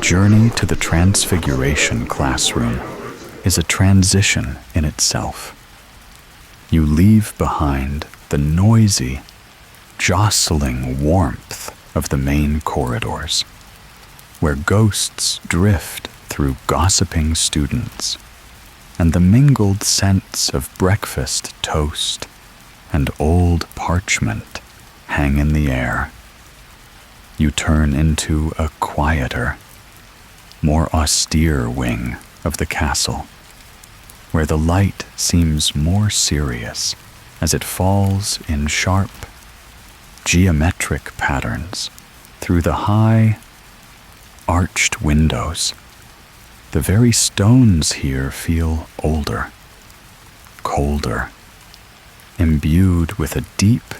journey to the Transfiguration classroom is a transition in itself. You leave behind the noisy, jostling warmth of the main corridors, where ghosts drift through gossiping students, and the mingled scents of breakfast toast and old parchment hang in the air. You turn into a quieter, more austere wing of the castle, where the light seems more serious as it falls in sharp, geometric patterns through the high, arched windows. The very stones here feel older, colder, imbued with a deep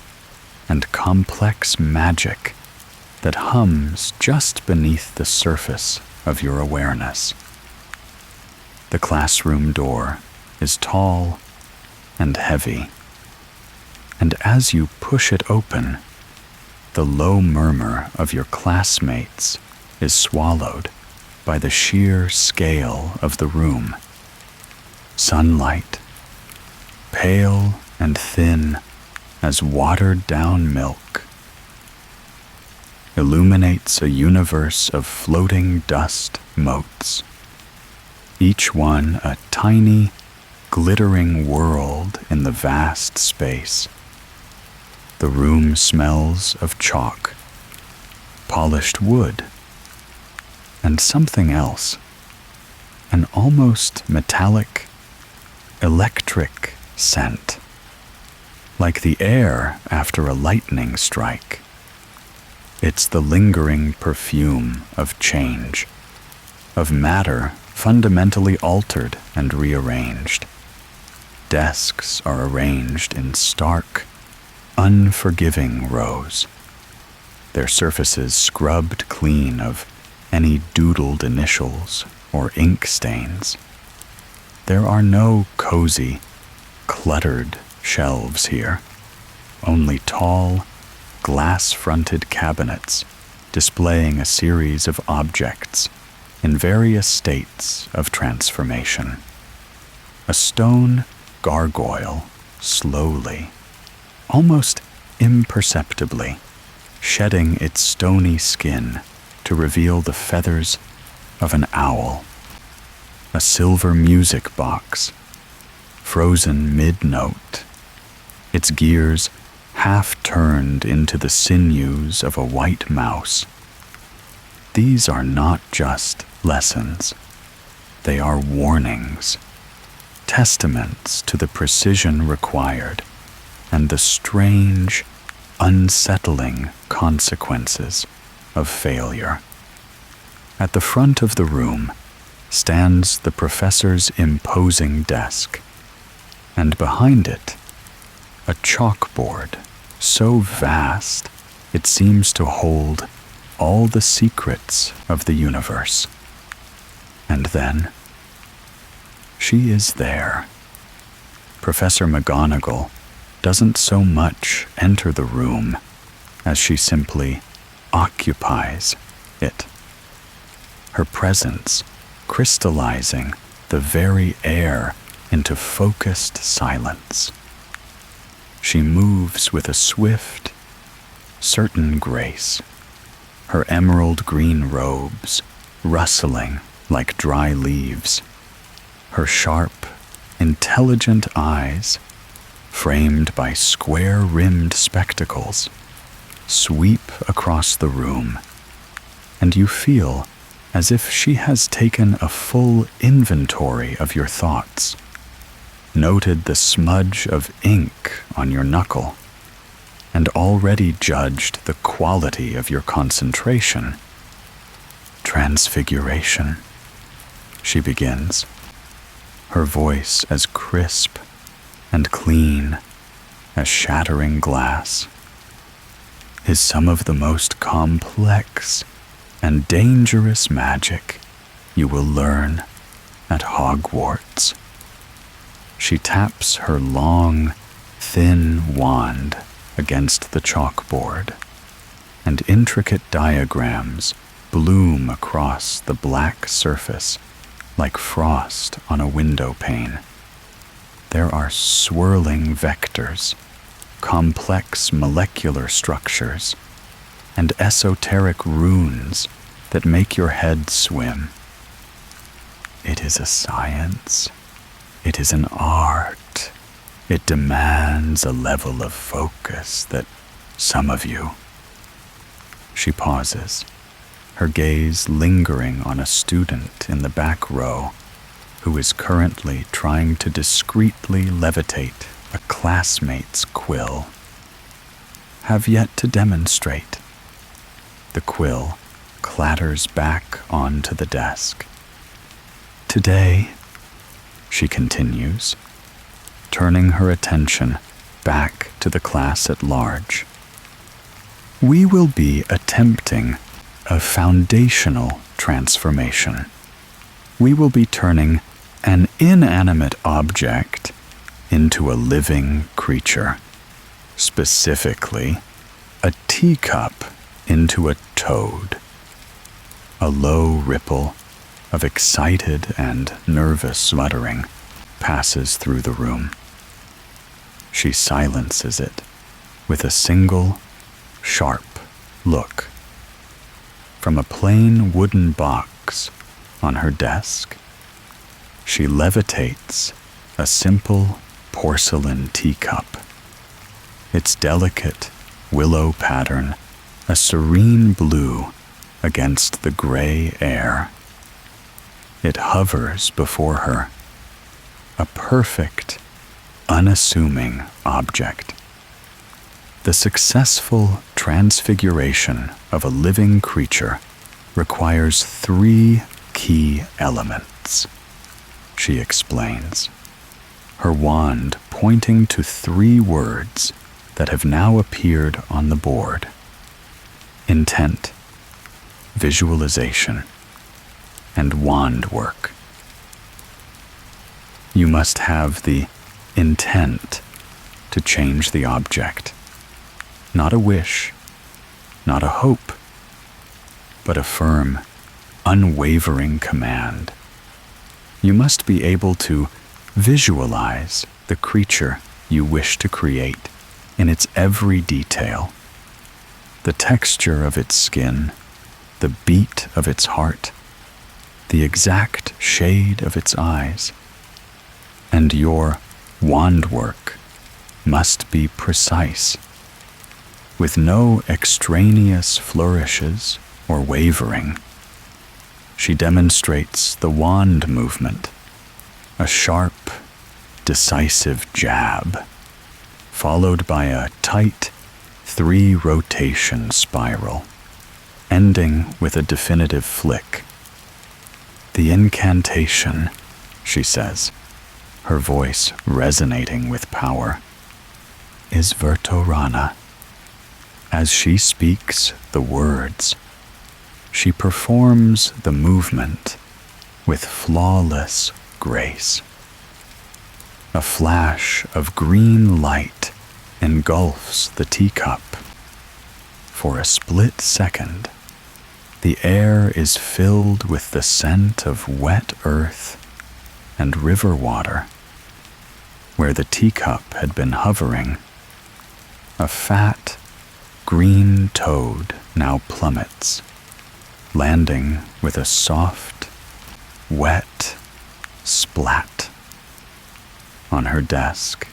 and complex magic that hums just beneath the surface of your awareness. The classroom door is tall and heavy, and as you push it open, the low murmur of your classmates is swallowed by the sheer scale of the room. Sunlight, pale and thin as watered-down milk, illuminates a universe of floating dust motes, each one a tiny, glittering world in the vast space. The room smells of chalk, polished wood, and something else, an almost metallic, electric scent, like the air after a lightning strike. It's the lingering perfume of change, of matter fundamentally altered and rearranged. Desks are arranged in stark, unforgiving rows, their surfaces scrubbed clean of any doodled initials or ink stains. There are no cozy, cluttered shelves here, only tall, glass-fronted cabinets displaying a series of objects in various states of transformation. A stone gargoyle slowly, almost imperceptibly, shedding its stony skin to reveal the feathers of an owl. A silver music box, frozen mid-note, its gears half turned into the sinews of a white mouse. These are not just lessons. They are warnings, testaments to the precision required and the strange, unsettling consequences of failure. At the front of the room stands the professor's imposing desk, and behind it, a chalkboard so vast it seems to hold all the secrets of the universe. And then, she is there. Professor McGonagall doesn't so much enter the room as she simply occupies it, her presence crystallizing the very air into focused silence. She moves with a swift, certain grace, her emerald green robes rustling like dry leaves, her sharp, intelligent eyes, framed by square-rimmed spectacles, sweep across the room, and you feel as if she has taken a full inventory of your thoughts, noted the smudge of ink on your knuckle, and already judged the quality of your concentration. Transfiguration, she begins, her voice as crisp and clean as shattering glass, is some of the most complex and dangerous magic you will learn at Hogwarts. She taps her long, thin wand against the chalkboard, and intricate diagrams bloom across the black surface like frost on a window pane. There are swirling vectors, complex molecular structures, and esoteric runes that make your head swim. It is a science. It is an art. It demands a level of focus that some of you... She pauses, her gaze lingering on a student in the back row who is currently trying to discreetly levitate a classmate's quill. Have yet to demonstrate. The quill clatters back onto the desk. Today, she continues, turning her attention back to the class at large, we will be attempting a foundational transformation. We will be turning an inanimate object into a living creature, specifically a teacup into a toad. A low ripple of excited and nervous muttering passes through the room. She silences it with a single, sharp look. From a plain wooden box on her desk, she levitates a simple porcelain teacup. Its delicate willow pattern, a serene blue against the gray air. It hovers before her, a perfect, unassuming object. The successful transfiguration of a living creature requires 3 key elements, she explains, her wand pointing to 3 words that have now appeared on the board: intent, visualization, and wand work. You must have the intent to change the object. Not a wish, not a hope, but a firm, unwavering command. You must be able to visualize the creature you wish to create in its every detail. The texture of its skin, the beat of its heart, the exact shade of its eyes. And your wand work must be precise, with no extraneous flourishes or wavering. She demonstrates the wand movement, a sharp, decisive jab, followed by a tight 3-rotation spiral, ending with a definitive flick. The incantation, she says, her voice resonating with power, is Vertorana. As she speaks the words, she performs the movement with flawless grace. A flash of green light engulfs the teacup. For a split second, the air is filled with the scent of wet earth and river water. Where the teacup had been hovering, a fat, green toad now plummets, landing with a soft, wet splat on her desk.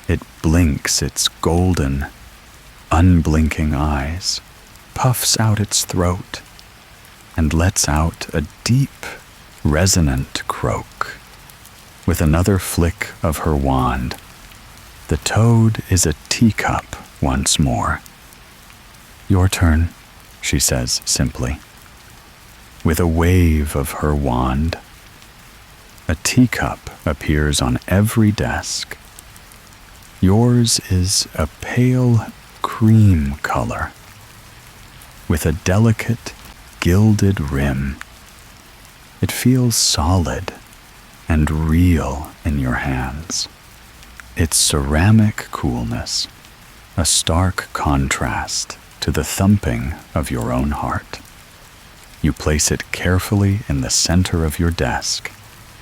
It blinks its golden, unblinking eyes, puffs out its throat, and lets out a deep, resonant croak. With another flick of her wand, the toad is a teacup once more. Your turn, she says simply. With a wave of her wand, a teacup appears on every desk. Yours is a pale cream color, with a delicate, gilded rim. It feels solid and real in your hands. Its ceramic coolness, a stark contrast to the thumping of your own heart. You place it carefully in the center of your desk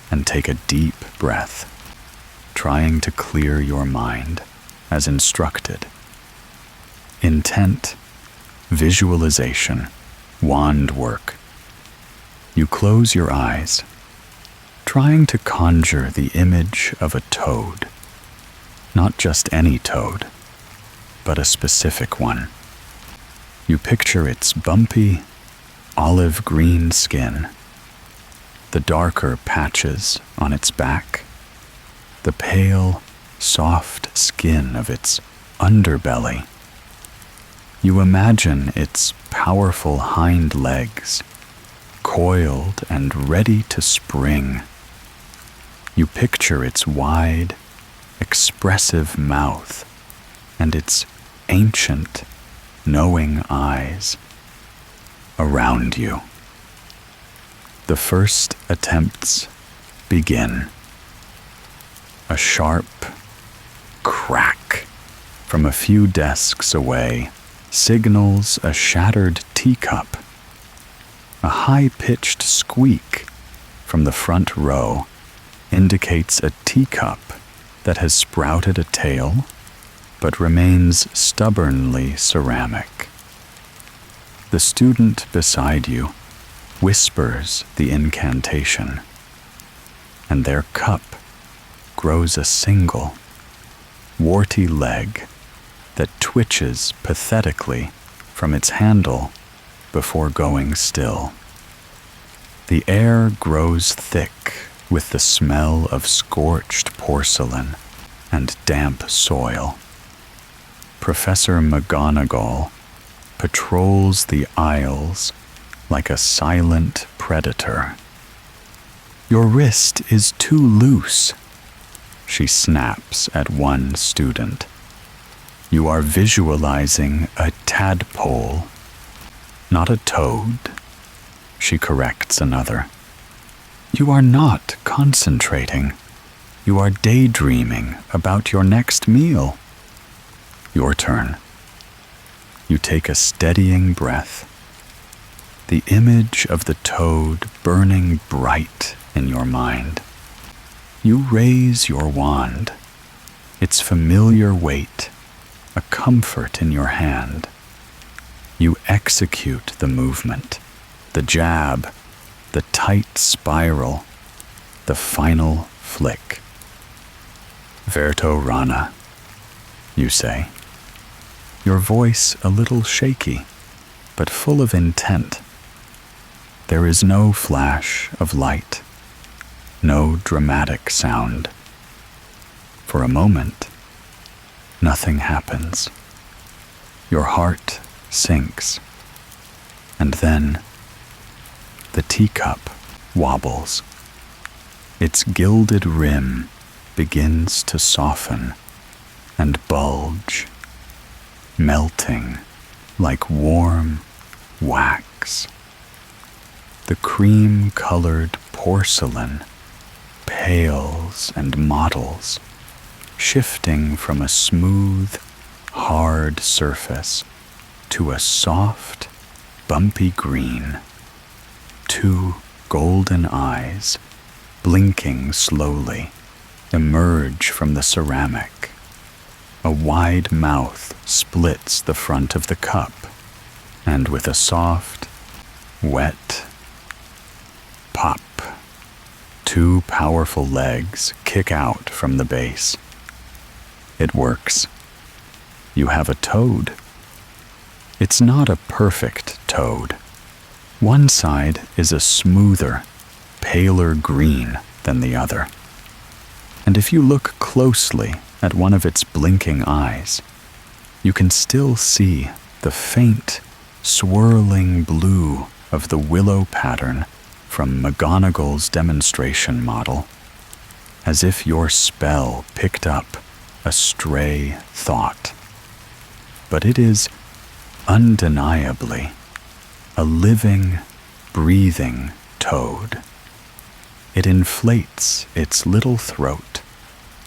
and take a deep breath, trying to clear your mind as instructed. Intent, visualization, wand work. You close your eyes, trying to conjure the image of a toad. Not just any toad, but a specific one. You picture its bumpy, olive green skin, the darker patches on its back, the pale, soft skin of its underbelly. You imagine its powerful hind legs, coiled and ready to spring. You picture its wide, expressive mouth and its ancient, knowing eyes around you. The first attempts begin. A sharp crack from a few desks away signals a shattered teacup. A high-pitched squeak from the front row indicates a teacup that has sprouted a tail but remains stubbornly ceramic. The student beside you whispers the incantation, and their cup grows a single, warty leg that twitches pathetically from its handle before going still. The air grows thick with the smell of scorched porcelain and damp soil. Professor McGonagall patrols the aisles like a silent predator. "Your wrist is too loose," she snaps at one student. "You are visualizing a tadpole, not a toad," she corrects another. "You are not concentrating. You are daydreaming about your next meal." Your turn. You take a steadying breath, the image of the toad burning bright in your mind. You raise your wand, its familiar weight, a comfort in your hand. You execute the movement, the jab, the tight spiral, the final flick. "Verto Rana," you say, your voice a little shaky, but full of intent. There is no flash of light, no dramatic sound. For a moment, nothing happens. Your heart sinks, and then the teacup wobbles. Its gilded rim begins to soften and bulge, melting like warm wax. The cream-colored porcelain pales and mottles, shifting from a smooth, hard surface to a soft, bumpy green. Two golden eyes, blinking slowly, emerge from the ceramic. A wide mouth splits the front of the cup, and with a soft, wet pop, two powerful legs kick out from the base. It works. You have a toad. It's not a perfect toad. One side is a smoother, paler green than the other. And if you look closely at one of its blinking eyes, you can still see the faint, swirling blue of the willow pattern from McGonagall's demonstration model, as if your spell picked up a stray thought. But it is undeniably a living, breathing toad. It inflates its little throat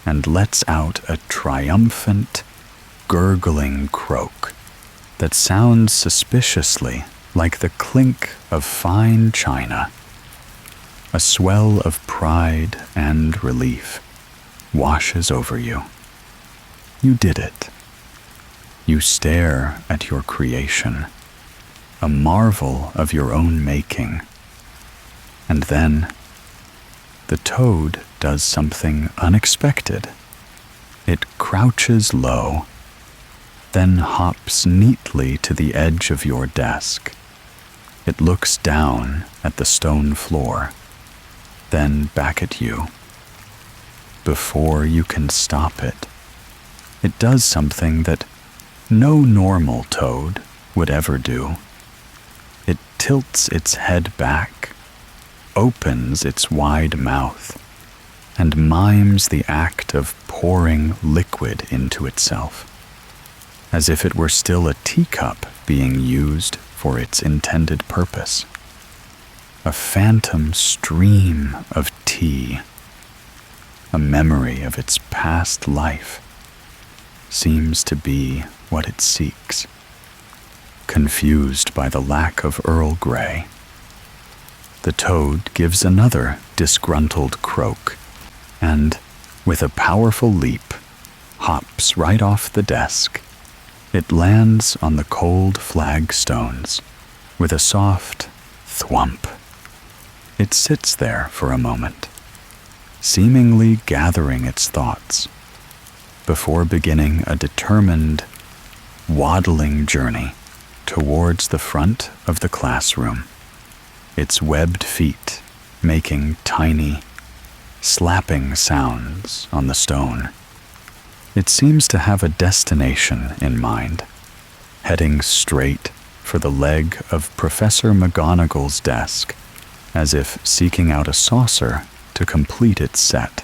and lets out a triumphant, gurgling croak that sounds suspiciously like the clink of fine china. A swell of pride and relief washes over you. You did it. You stare at your creation, a marvel of your own making. And then, the toad does something unexpected. It crouches low, then hops neatly to the edge of your desk. It looks down at the stone floor, then back at you. Before you can stop it, it does something that no normal toad would ever do. It tilts its head back, opens its wide mouth, and mimes the act of pouring liquid into itself, as if it were still a teacup being used for its intended purpose. A phantom stream of tea, a memory of its past life, seems to be what it seeks. Confused by the lack of Earl Grey, the toad gives another disgruntled croak and, with a powerful leap, hops right off the desk. It lands on the cold flagstones with a soft thwump. It sits there for a moment, seemingly gathering its thoughts, before beginning a determined, waddling journey towards the front of the classroom, its webbed feet making tiny, slapping sounds on the stone. It seems to have a destination in mind, heading straight for the leg of Professor McGonagall's desk, as if seeking out a saucer to complete its set.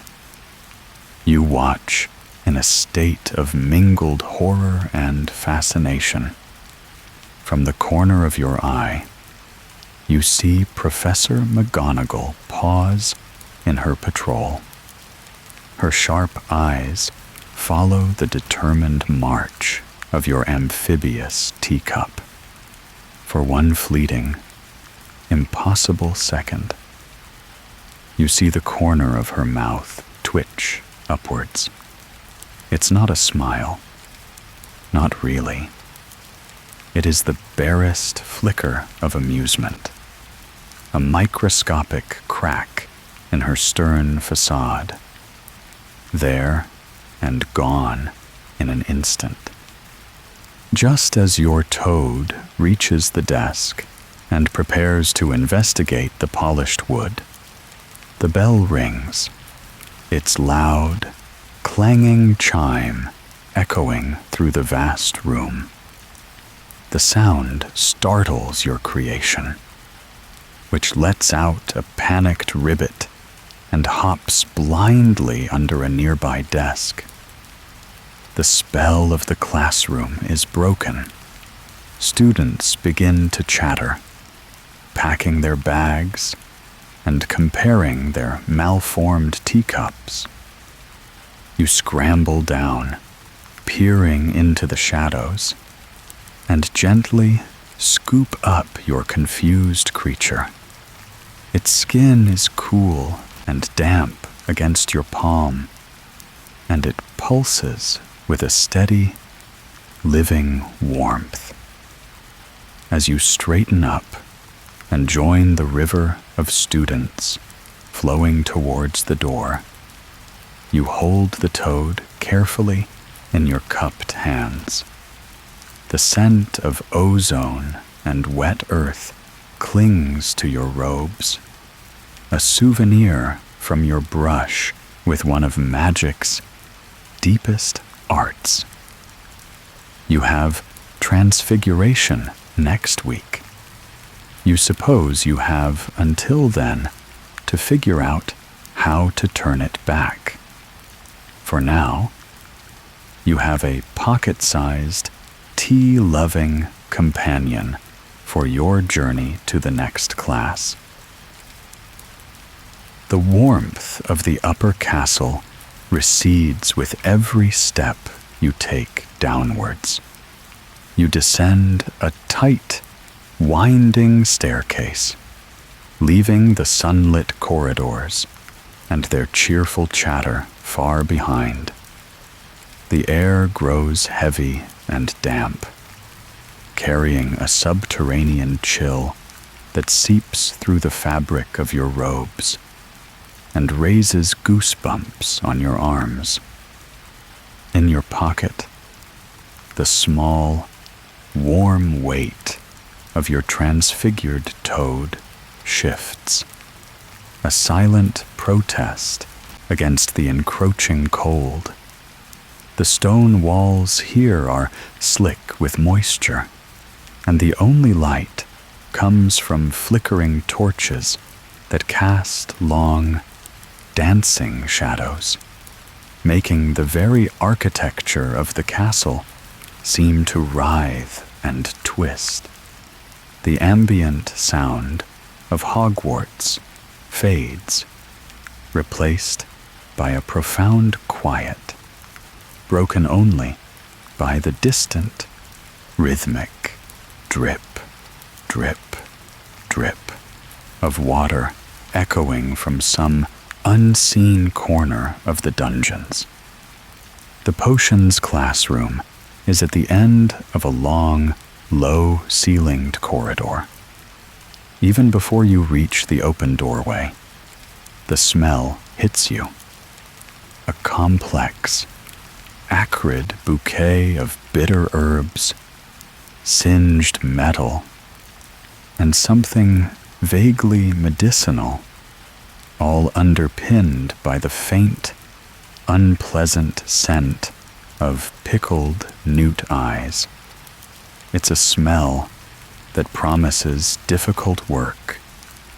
You watch in a state of mingled horror and fascination. From the corner of your eye, you see Professor McGonagall pause in her patrol. Her sharp eyes follow the determined march of your amphibious teacup. For one fleeting, impossible second, you see the corner of her mouth twitch upwards. It's not a smile. Not really. It is the barest flicker of amusement, a microscopic crack in her stern facade. There and gone in an instant. Just as your toad reaches the desk and prepares to investigate the polished wood, the bell rings, its loud, clanging chime echoing through the vast room. The sound startles your creation, which lets out a panicked ribbit and hops blindly under a nearby desk. The spell of the classroom is broken. Students begin to chatter, packing their bags and comparing their malformed teacups. You scramble down, peering into the shadows, and gently scoop up your confused creature. Its skin is cool and damp against your palm, and it pulses with a steady, living warmth. As you straighten up and join the river of students flowing towards the door, you hold the toad carefully in your cupped hands. The scent of ozone and wet earth clings to your robes, a souvenir from your brush with one of magic's deepest arts. You have Transfiguration next week. You suppose you have until then to figure out how to turn it back. For now, you have a pocket-sized, tea-loving companion for your journey to the next class. The warmth of the upper castle recedes with every step you take downwards. You descend a tight, winding staircase, leaving the sunlit corridors and their cheerful chatter far behind. The air grows heavy and damp, carrying a subterranean chill that seeps through the fabric of your robes and raises goosebumps on your arms. In your pocket, the small, warm weight of your transfigured toad shifts, a silent protest against the encroaching cold. The stone walls here are slick with moisture, and the only light comes from flickering torches that cast long, dancing shadows, making the very architecture of the castle seem to writhe and twist. The ambient sound of Hogwarts fades, replaced by a profound quiet, broken only by the distant, rhythmic drip, drip, drip of water echoing from some unseen corner of the dungeons. The potions classroom is at the end of a long, low-ceilinged corridor. Even before you reach the open doorway, the smell hits you. A complex, acrid bouquet of bitter herbs, singed metal, and something vaguely medicinal, all underpinned by the faint, unpleasant scent of pickled newt eyes. It's a smell that promises difficult work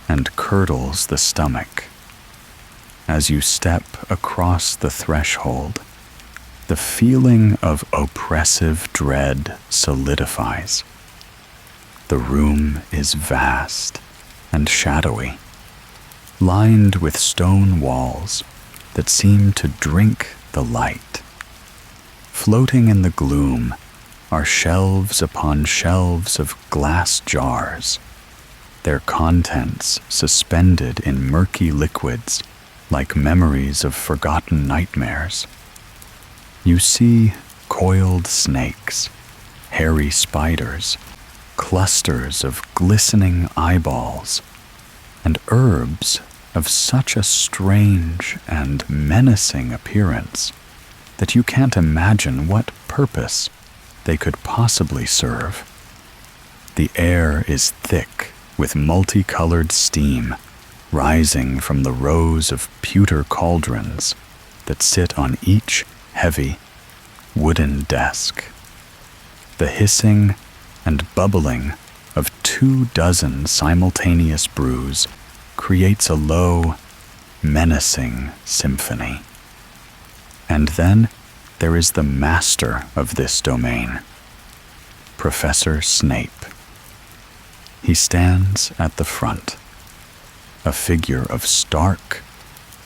and curdles the stomach. As you step across the threshold, the feeling of oppressive dread solidifies. The room is vast and shadowy, lined with stone walls that seem to drink the light. Floating in the gloom are shelves upon shelves of glass jars, their contents suspended in murky liquids like memories of forgotten nightmares. You see coiled snakes, hairy spiders, clusters of glistening eyeballs, and herbs of such a strange and menacing appearance that you can't imagine what purpose they could possibly serve. The air is thick with multicolored steam rising from the rows of pewter cauldrons that sit on each heavy wooden desk. The hissing and bubbling of 24 simultaneous brews creates a low, menacing symphony. And then there is the master of this domain, Professor Snape. He stands at the front, a figure of stark,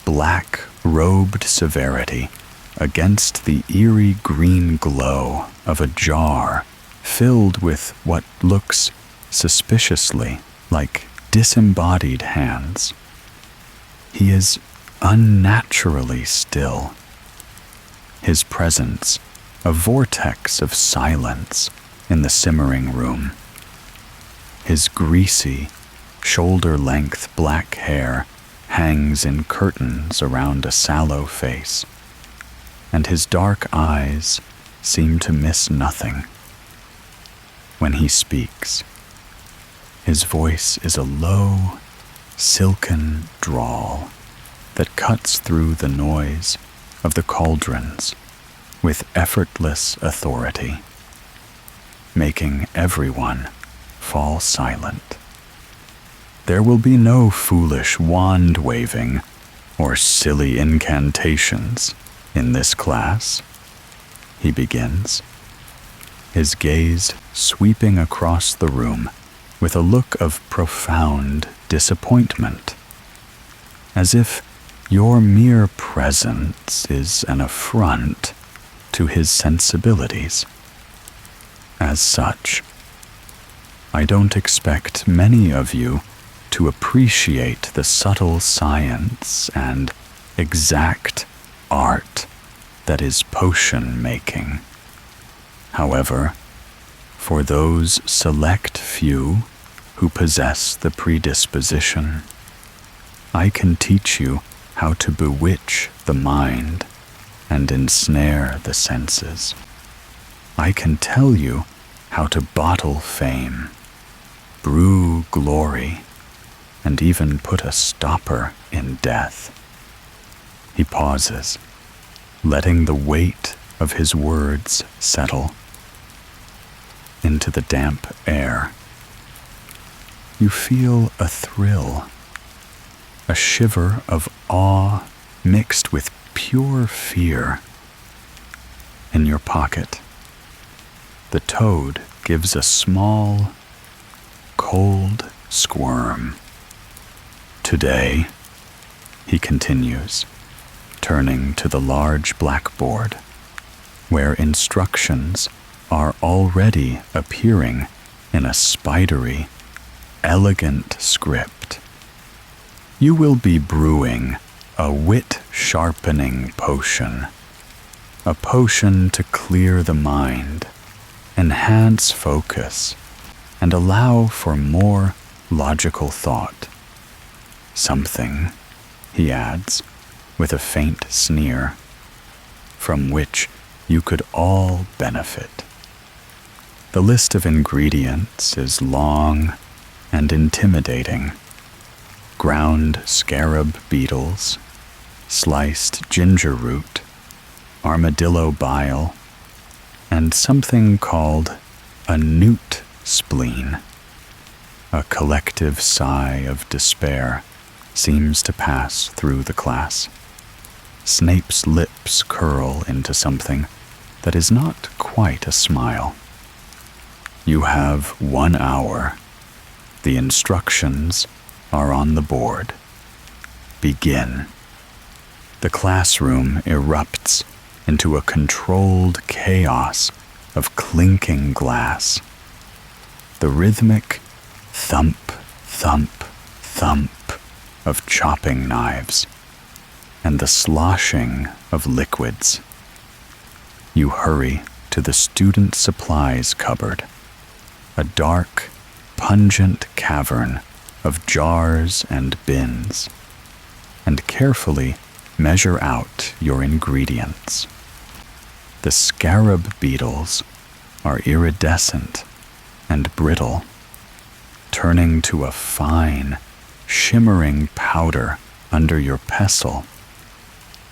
black-robed severity against the eerie green glow of a jar filled with what looks suspiciously like disembodied hands. He is unnaturally still, his presence a vortex of silence in the simmering room. His greasy, shoulder-length black hair hangs in curtains around a sallow face, and his dark eyes seem to miss nothing. When he speaks, his voice is a low, silken drawl that cuts through the noise of the cauldrons with effortless authority, making everyone fall silent. There will be no foolish wand-waving or silly incantations in this class, he begins, his gaze sweeping across the room with a look of profound disappointment, as if your mere presence is an affront to his sensibilities. As such, I don't expect many of you to appreciate the subtle science and exact art that is potion making. However, for those select few who possess the predisposition, I can teach you how to bewitch the mind and ensnare the senses. I can tell you how to bottle fame, brew glory, and even put a stopper in death. He pauses, letting the weight of his words settle into the damp air. You feel a thrill, a shiver of awe mixed with pure fear. In your pocket, the toad gives a small, cold squirm. Today, he continues, turning to the large blackboard, where instructions are already appearing in a spidery, elegant script. You will be brewing a wit-sharpening potion, a potion to clear the mind, enhance focus, and allow for more logical thought. Something, he adds, with a faint sneer, from which you could all benefit. The list of ingredients is long and intimidating. Ground scarab beetles, sliced ginger root, armadillo bile, and something called a newt spleen. A collective sigh of despair seems to pass through the class. Snape's lips curl into something that is not quite a smile. You have 1 hour. The instructions are on the board. Begin. The classroom erupts into a controlled chaos of clinking glass. The rhythmic thump, thump, thump of chopping knives, and the sloshing of liquids. You hurry to the student supplies cupboard, a dark, pungent cavern of jars and bins, and carefully measure out your ingredients. The scarab beetles are iridescent and brittle, turning to a fine, shimmering powder under your pestle.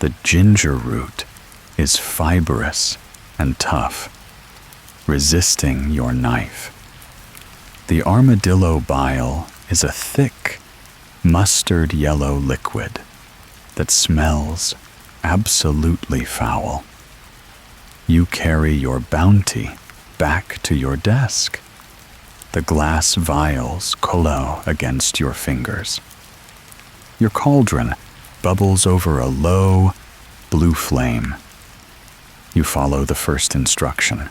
The ginger root is fibrous and tough, resisting your knife. The armadillo bile is a thick, mustard yellow liquid that smells absolutely foul. You carry your bounty back to your desk. The glass vials collow against your fingers. Your cauldron bubbles over a low, blue flame. You follow the first instruction.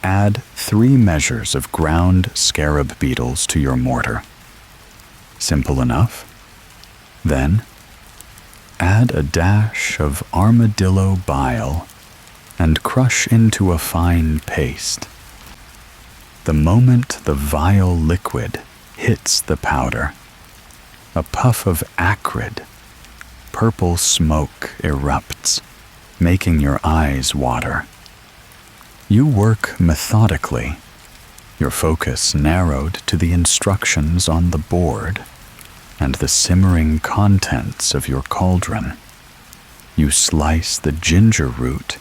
Add 3 measures of ground scarab beetles to your mortar. Simple enough. Then, add a dash of armadillo bile and crush into a fine paste. The moment the vile liquid hits the powder, a puff of acrid, purple smoke erupts, making your eyes water. You work methodically, your focus narrowed to the instructions on the board and the simmering contents of your cauldron. You slice the ginger root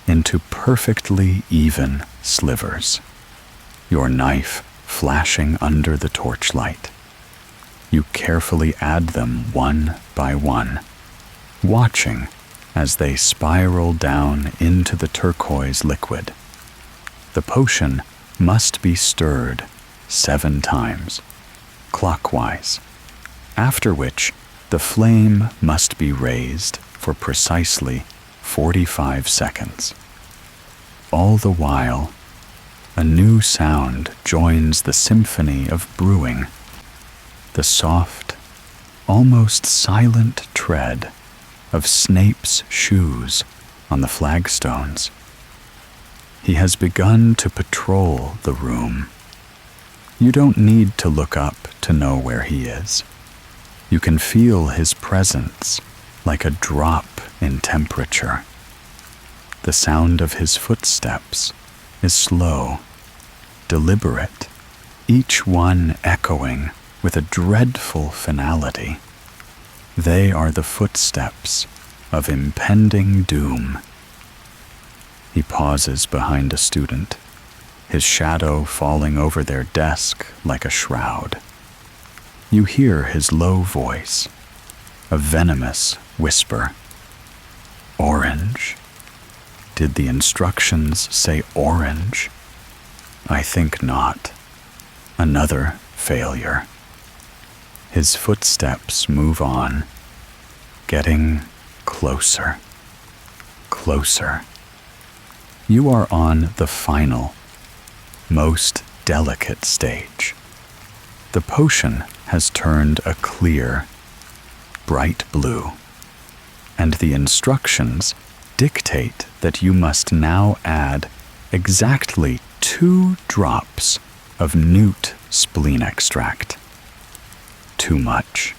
into perfectly even slivers, your knife flashing under the torchlight. You carefully add them one by one, watching as they spiral down into the turquoise liquid. The potion must be stirred 7 times, clockwise, after which the flame must be raised for precisely 45 seconds. All the while, a new sound joins the symphony of brewing, the soft, almost silent tread of Snape's shoes on the flagstones. He has begun to patrol the room. You don't need to look up to know where he is. You can feel his presence like a drop in temperature. The sound of his footsteps is slow, deliberate, each one echoing with a dreadful finality. They are the footsteps of impending doom. He pauses behind a student, his shadow falling over their desk like a shroud. You hear his low voice, a venomous whisper. Orange? Did the instructions say orange? I think not. Another failure. His footsteps move on, getting closer, closer. You are on the final, most delicate stage. The potion has turned a clear, bright blue, and the instructions dictate that you must now add exactly 2 drops of newt spleen extract. Too much,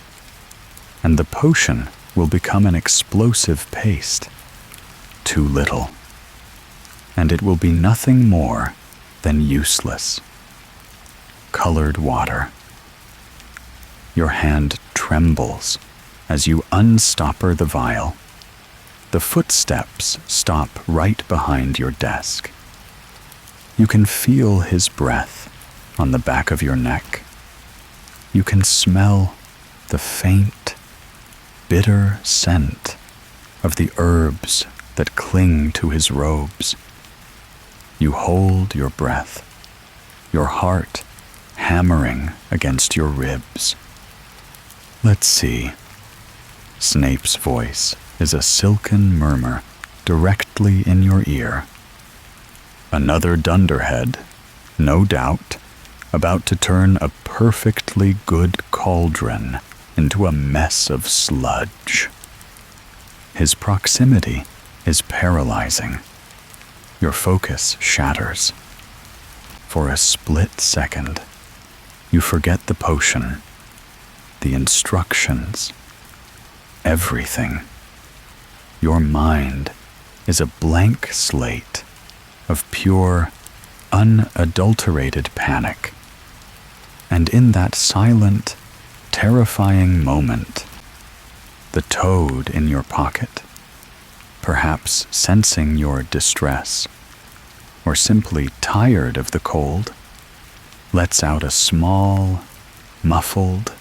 and the potion will become an explosive paste. Too little, and it will be nothing more than useless. Colored water. Your hand trembles as you unstopper the vial. The footsteps stop right behind your desk. You can feel his breath on the back of your neck. You can smell the faint, bitter scent of the herbs that cling to his robes. You hold your breath, your heart hammering against your ribs. Let's see. Snape's voice is a silken murmur directly in your ear. Another dunderhead, no doubt, about to turn a perfectly good cauldron into a mess of sludge. His proximity is paralyzing. Your focus shatters. For a split second, you forget the potion, the instructions, everything. Your mind is a blank slate of pure, unadulterated panic. And in that silent, terrifying moment, the toad in your pocket, perhaps sensing your distress, or simply tired of the cold, lets out a small, muffled,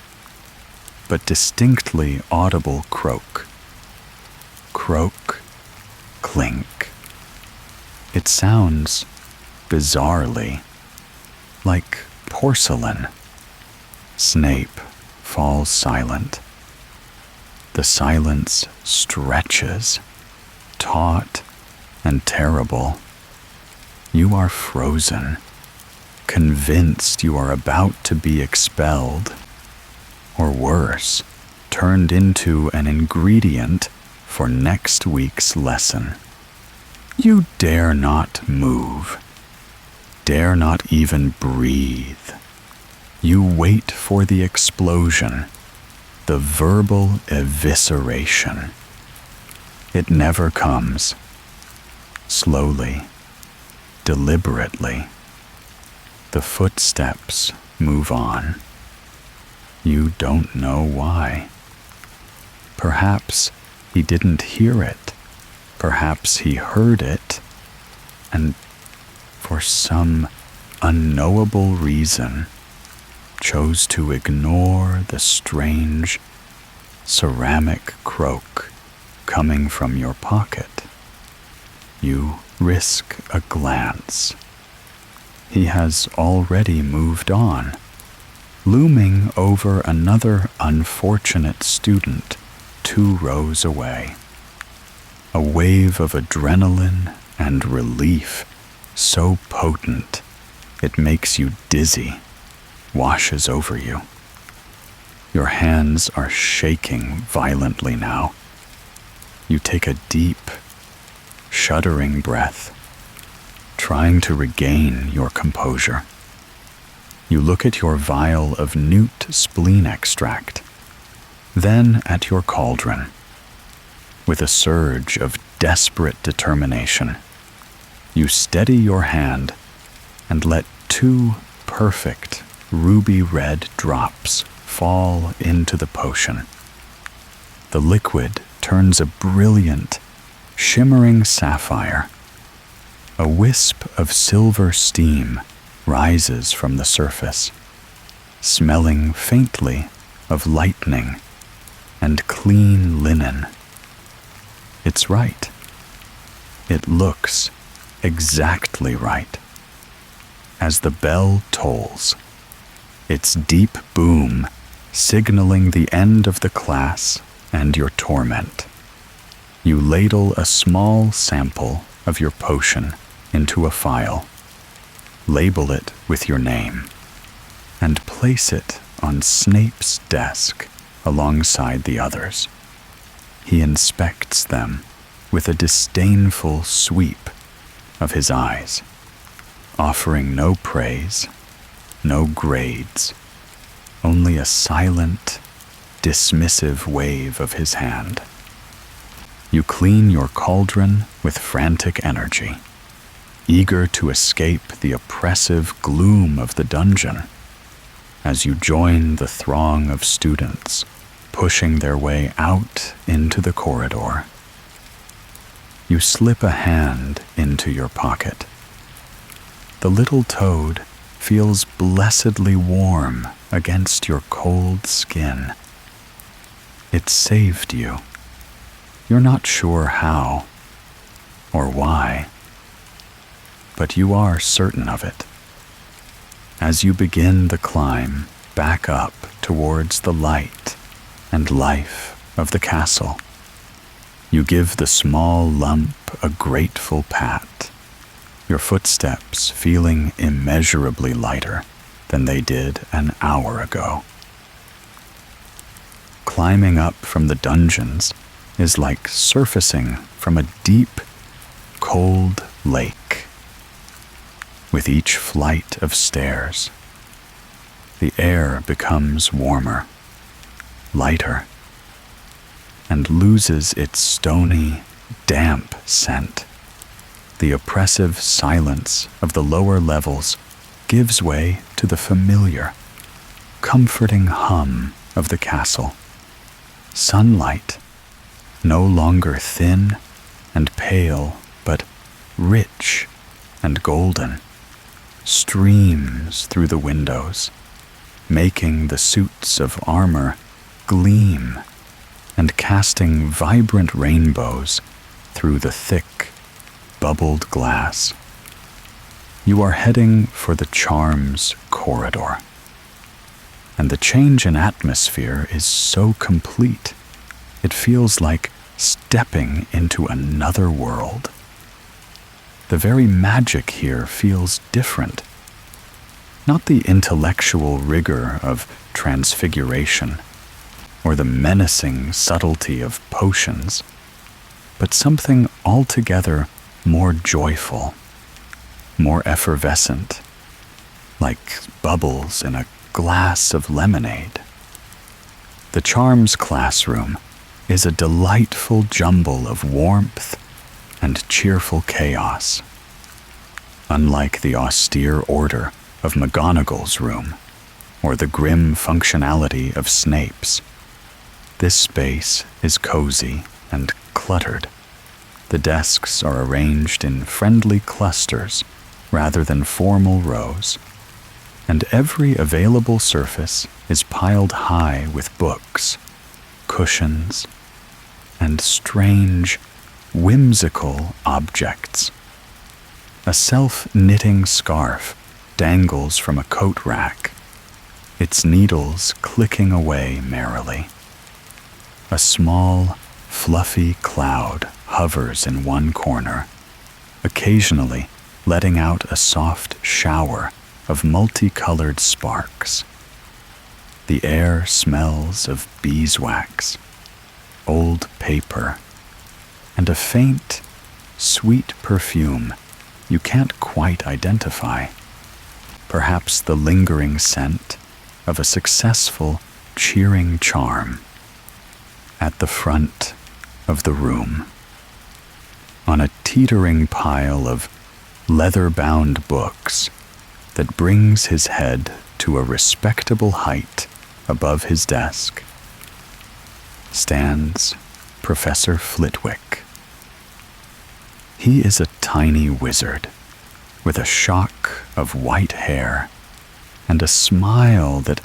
but distinctly audible croak. Croak, clink. It sounds, bizarrely, like porcelain. Snape falls silent. The silence stretches, taut and terrible. You are frozen, convinced you are about to be expelled, or worse, turned into an ingredient for next week's lesson. You dare not move, dare not even breathe. You wait for the explosion, the verbal evisceration. It never comes. Slowly, deliberately, the footsteps move on. You don't know why. Perhaps he didn't hear it. Perhaps he heard it, and for some unknowable reason, chose to ignore the strange ceramic croak coming from your pocket. You risk a glance. He has already moved on, looming over another unfortunate student 2 rows away. A wave of adrenaline and relief so potent It makes you dizzy, washes over you. Your hands are shaking violently now. You take a deep, shuddering breath, trying to regain your composure. You look at your vial of newt spleen extract, then at your cauldron. With a surge of desperate determination, you steady your hand and let 2 perfect ruby-red drops fall into the potion. The liquid turns a brilliant, shimmering sapphire. A wisp of silver steam rises from the surface, smelling faintly of lightning and clean linen. It's right. It looks exactly right. As the bell tolls, its deep boom signaling the end of the class and your torment, you ladle a small sample of your potion into a phial, label it with your name, and place it on Snape's desk alongside the others. He inspects them with a disdainful sweep of his eyes, offering no praise, no grades, only a silent, dismissive wave of his hand. You clean your cauldron with frantic energy, eager to escape the oppressive gloom of the dungeon, as you join the throng of students pushing their way out into the corridor. You slip a hand into your pocket. The little toad feels blessedly warm against your cold skin. It saved you. You're not sure how or why, but you are certain of it. As you begin the climb back up towards the light and life of the castle, you give the small lump a grateful pat, your footsteps feeling immeasurably lighter than they did an hour ago. Climbing up from the dungeons is like surfacing from a deep, cold lake. With each flight of stairs, the air becomes warmer, lighter, and loses its stony, damp scent. The oppressive silence of the lower levels gives way to the familiar, comforting hum of the castle. Sunlight, no longer thin and pale, but rich and golden, streams through the windows, making the suits of armor gleam and casting vibrant rainbows through the thick, bubbled glass. You are heading for the charms corridor, and the change in atmosphere is so complete, it feels like stepping into another world. The very magic here feels different. Not the intellectual rigor of Transfiguration or the menacing subtlety of potions, but something altogether more joyful, more effervescent, like bubbles in a glass of lemonade. The charms classroom is a delightful jumble of warmth and cheerful chaos. Unlike the austere order of McGonagall's room or the grim functionality of Snape's, this space is cozy and cluttered. The desks are arranged in friendly clusters rather than formal rows, and every available surface is piled high with books, cushions, and strange, whimsical objects. A self-knitting scarf dangles from a coat rack, its needles clicking away merrily. A small, fluffy cloud hovers in one corner, occasionally letting out a soft shower of multicolored sparks. The air smells of beeswax, old paper, and a faint, sweet perfume you can't quite identify. Perhaps the lingering scent of a successful, cheering charm. At the front of the room, on a teetering pile of leather-bound books that brings his head to a respectable height above his desk, stands Professor Flitwick. He is a tiny wizard with a shock of white hair and a smile that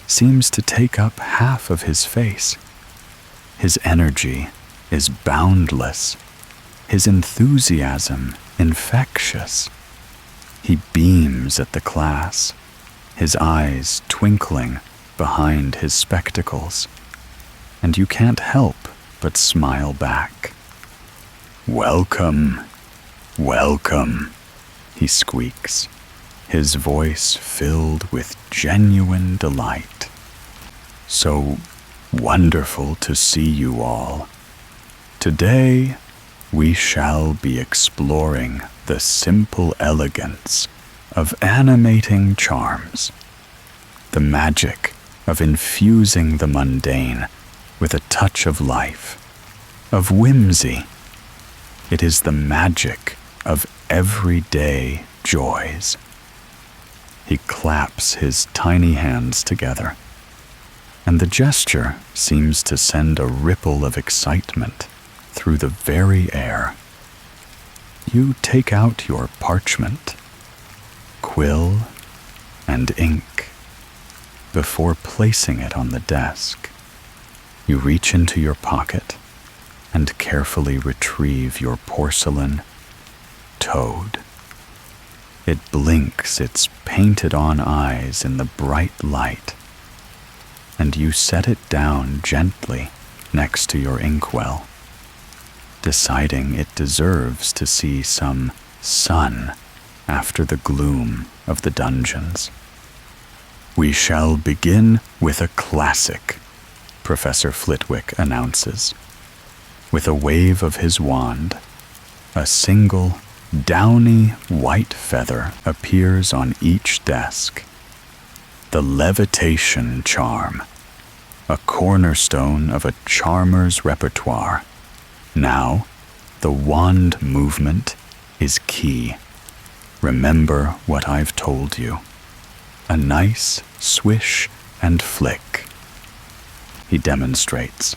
seems to take up half of his face. His energy is boundless, his enthusiasm infectious. He beams at the class, his eyes twinkling behind his spectacles, and you can't help but smile back. "Welcome, welcome," he squeaks, his voice filled with genuine delight. "So wonderful to see you all. Today, we shall be exploring the simple elegance of animating charms, the magic of infusing the mundane with a touch of life, of whimsy. It is the magic of everyday joys." He claps his tiny hands together, and the gesture seems to send a ripple of excitement through the very air. You take out your parchment, quill, and ink. Before placing it on the desk, you reach into your pocket and carefully retrieve your porcelain toad. It blinks its painted-on eyes in the bright light, and you set it down gently next to your inkwell, deciding it deserves to see some sun after the gloom of the dungeons. "We shall begin with a classic," Professor Flitwick announces. With a wave of his wand, a single, downy white feather appears on each desk. The levitation charm, a cornerstone of a charmer's repertoire. Now, the wand movement is key. Remember what I've told you. A nice swish and flick. He demonstrates,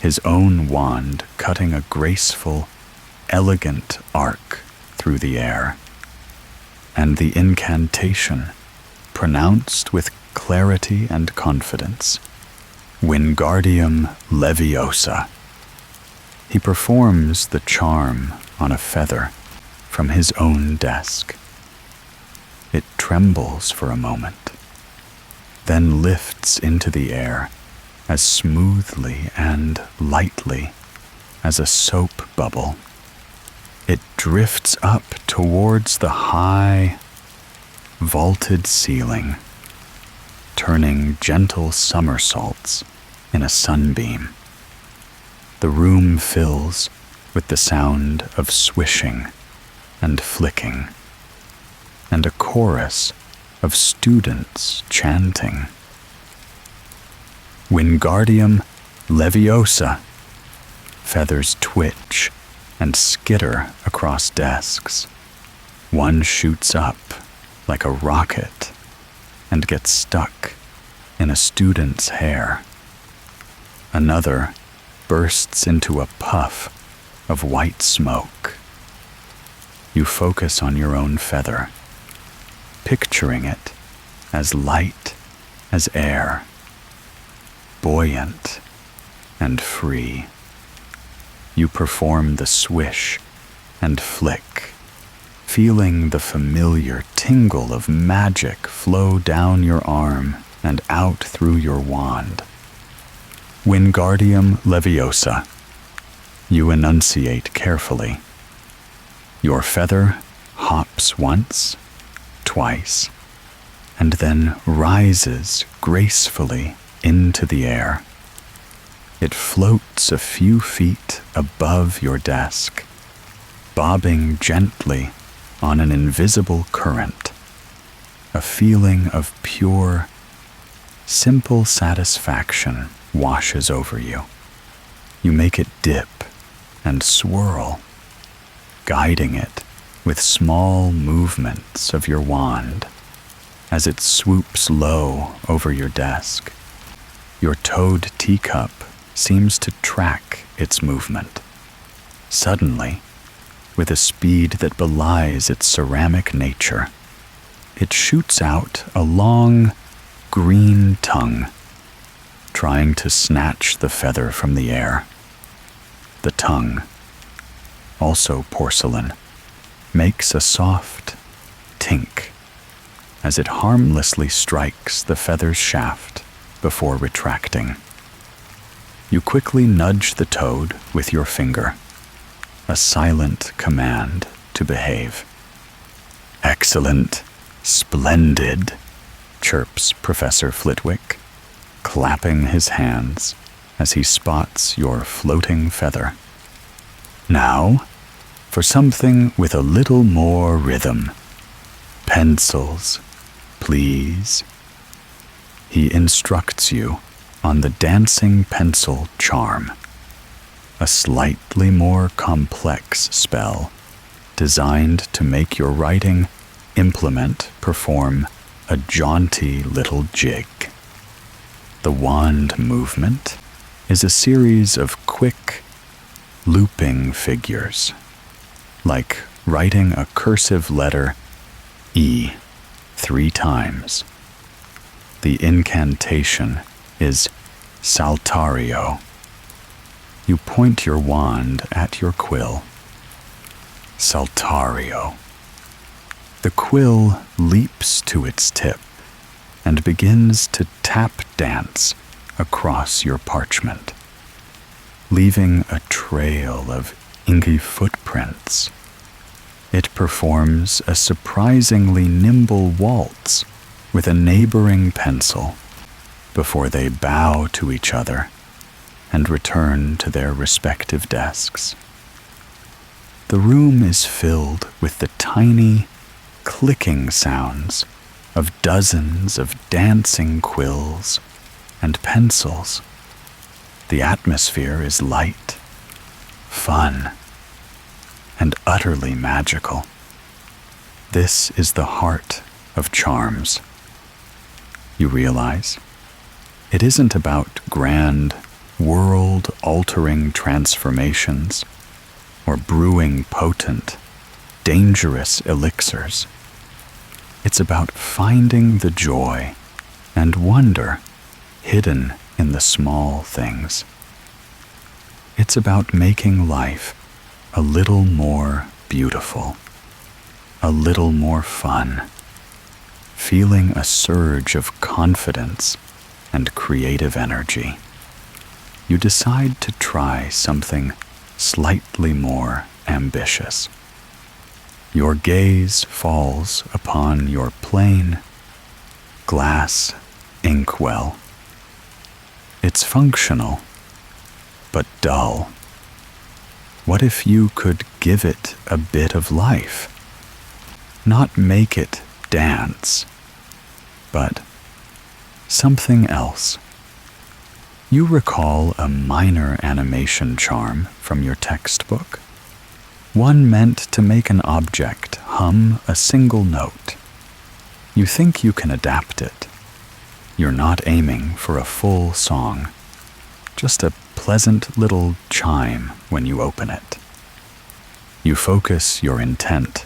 his own wand cutting a graceful, elegant arc through the air, and the incantation, pronounced with clarity and confidence, Wingardium Leviosa. He performs the charm on a feather from his own desk. It trembles for a moment, then lifts into the air as smoothly and lightly as a soap bubble. It drifts up towards the high, vaulted ceiling, turning gentle somersaults in a sunbeam. The room fills with the sound of swishing and flicking, and a chorus of students chanting. Wingardium Leviosa. Feathers twitch and skitter across desks. One shoots up like a rocket and gets stuck in a student's hair. Another bursts into a puff of white smoke. You focus on your own feather, picturing it as light as air, buoyant and free. You perform the swish and flick, feeling the familiar tingle of magic flow down your arm and out through your wand. Wingardium Leviosa. You enunciate carefully. Your feather hops once, twice, and then rises gracefully into the air. It floats a few feet above your desk, bobbing gently on an invisible current. A feeling of pure, simple satisfaction washes over you. You make it dip and swirl, guiding it with small movements of your wand as it swoops low over your desk. Your toed teacup seems to track its movement. Suddenly, with a speed that belies its ceramic nature, it shoots out a long, green tongue, trying to snatch the feather from the air. The tongue, also porcelain, makes a soft tink as it harmlessly strikes the feather's shaft before retracting. You quickly nudge the toad with your finger, a silent command to behave. "Excellent, splendid," chirps Professor Flitwick, clapping his hands as he spots your floating feather. "Now, for something with a little more rhythm. Pencils, please." He instructs you on the dancing pencil charm, a slightly more complex spell designed to make your writing implement perform a jaunty little jig. The wand movement is a series of quick, looping figures, like writing a cursive letter E 3 times. The incantation is Saltario. You point your wand at your quill. Saltario. The quill leaps to its tip and begins to tap dance across your parchment, leaving a trail of inky footprints. It performs a surprisingly nimble waltz with a neighboring pencil before they bow to each other and return to their respective desks. The room is filled with the tiny, clicking sounds of dozens of dancing quills and pencils. The atmosphere is light, fun, and utterly magical. This is the heart of charms. You realize it isn't about grand, world-altering transformations or brewing potent, dangerous elixirs. It's about finding the joy and wonder hidden in the small things. It's about making life a little more beautiful, a little more fun, feeling a surge of confidence and creative energy. You decide to try something slightly more ambitious. Your gaze falls upon your plain, glass inkwell. It's functional, but dull. What if you could give it a bit of life? Not make it dance, but something else. You recall a minor animation charm from your textbook, one meant to make an object hum a single note. You think you can adapt it. You're not aiming for a full song, just a pleasant little chime when you open it. You focus your intent,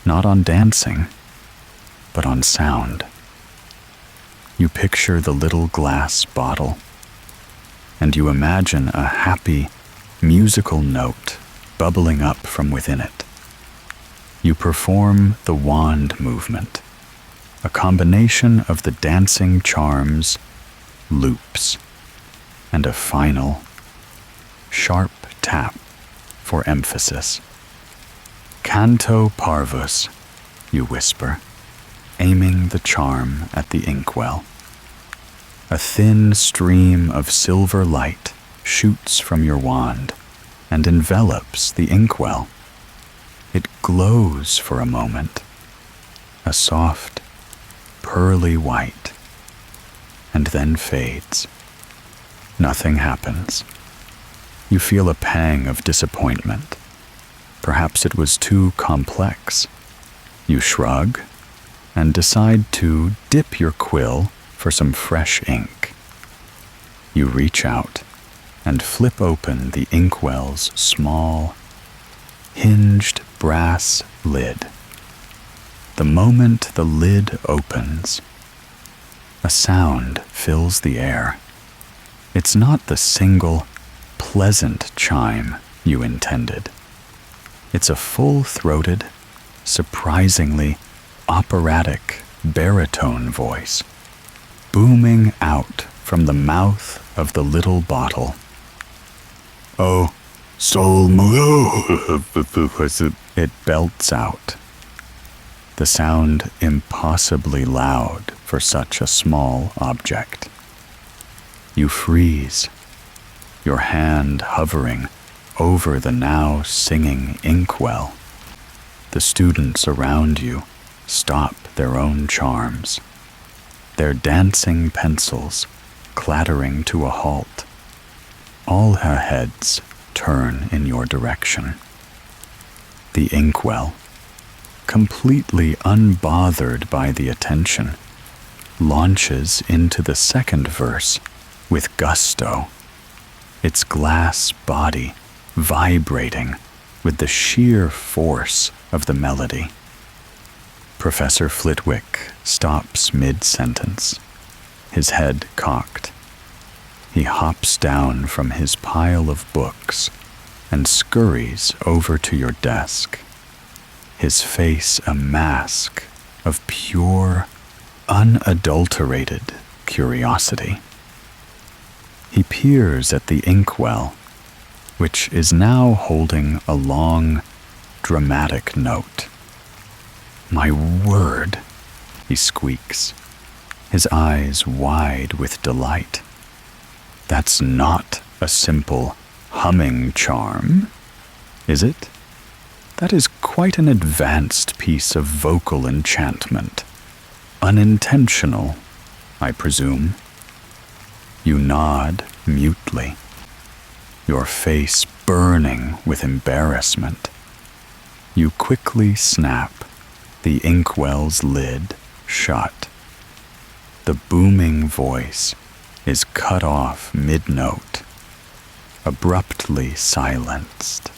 not on dancing, but on sound. You picture the little glass bottle, and you imagine a happy, musical note bubbling up from within it. You perform the wand movement, a combination of the dancing charms, loops, and a final, sharp tap for emphasis. Canto parvus, you whisper, aiming the charm at the inkwell. A thin stream of silver light shoots from your wand and envelops the inkwell. It glows for a moment, a soft, pearly white, and then fades. Nothing happens. You feel a pang of disappointment. Perhaps it was too complex. You shrug and decide to dip your quill for some fresh ink. You reach out and flip open the inkwell's small, hinged brass lid. The moment the lid opens, a sound fills the air. It's not the single, pleasant chime you intended. It's a full-throated, surprisingly operatic baritone voice, booming out from the mouth of the little bottle. "Oh, soul it belts out. The sound impossibly loud for such a small object. You freeze, your hand hovering over the now singing inkwell. The students around you stop their own charms, their dancing pencils clattering to a halt. All her heads turn in your direction. The inkwell, completely unbothered by the attention, launches into the second verse with gusto, its glass body vibrating with the sheer force of the melody. Professor Flitwick stops mid-sentence, his head cocked. He hops down from his pile of books and scurries over to your desk, his face a mask of pure, unadulterated curiosity. He peers at the inkwell, which is now holding a long, dramatic note. "My word," he squeaks, his eyes wide with delight. "That's not a simple humming charm, is it? That is quite an advanced piece of vocal enchantment. Unintentional, I presume." You nod mutely, your face burning with embarrassment. You quickly snap the inkwell's lid shut. The booming voice is cut off mid-note, abruptly silenced.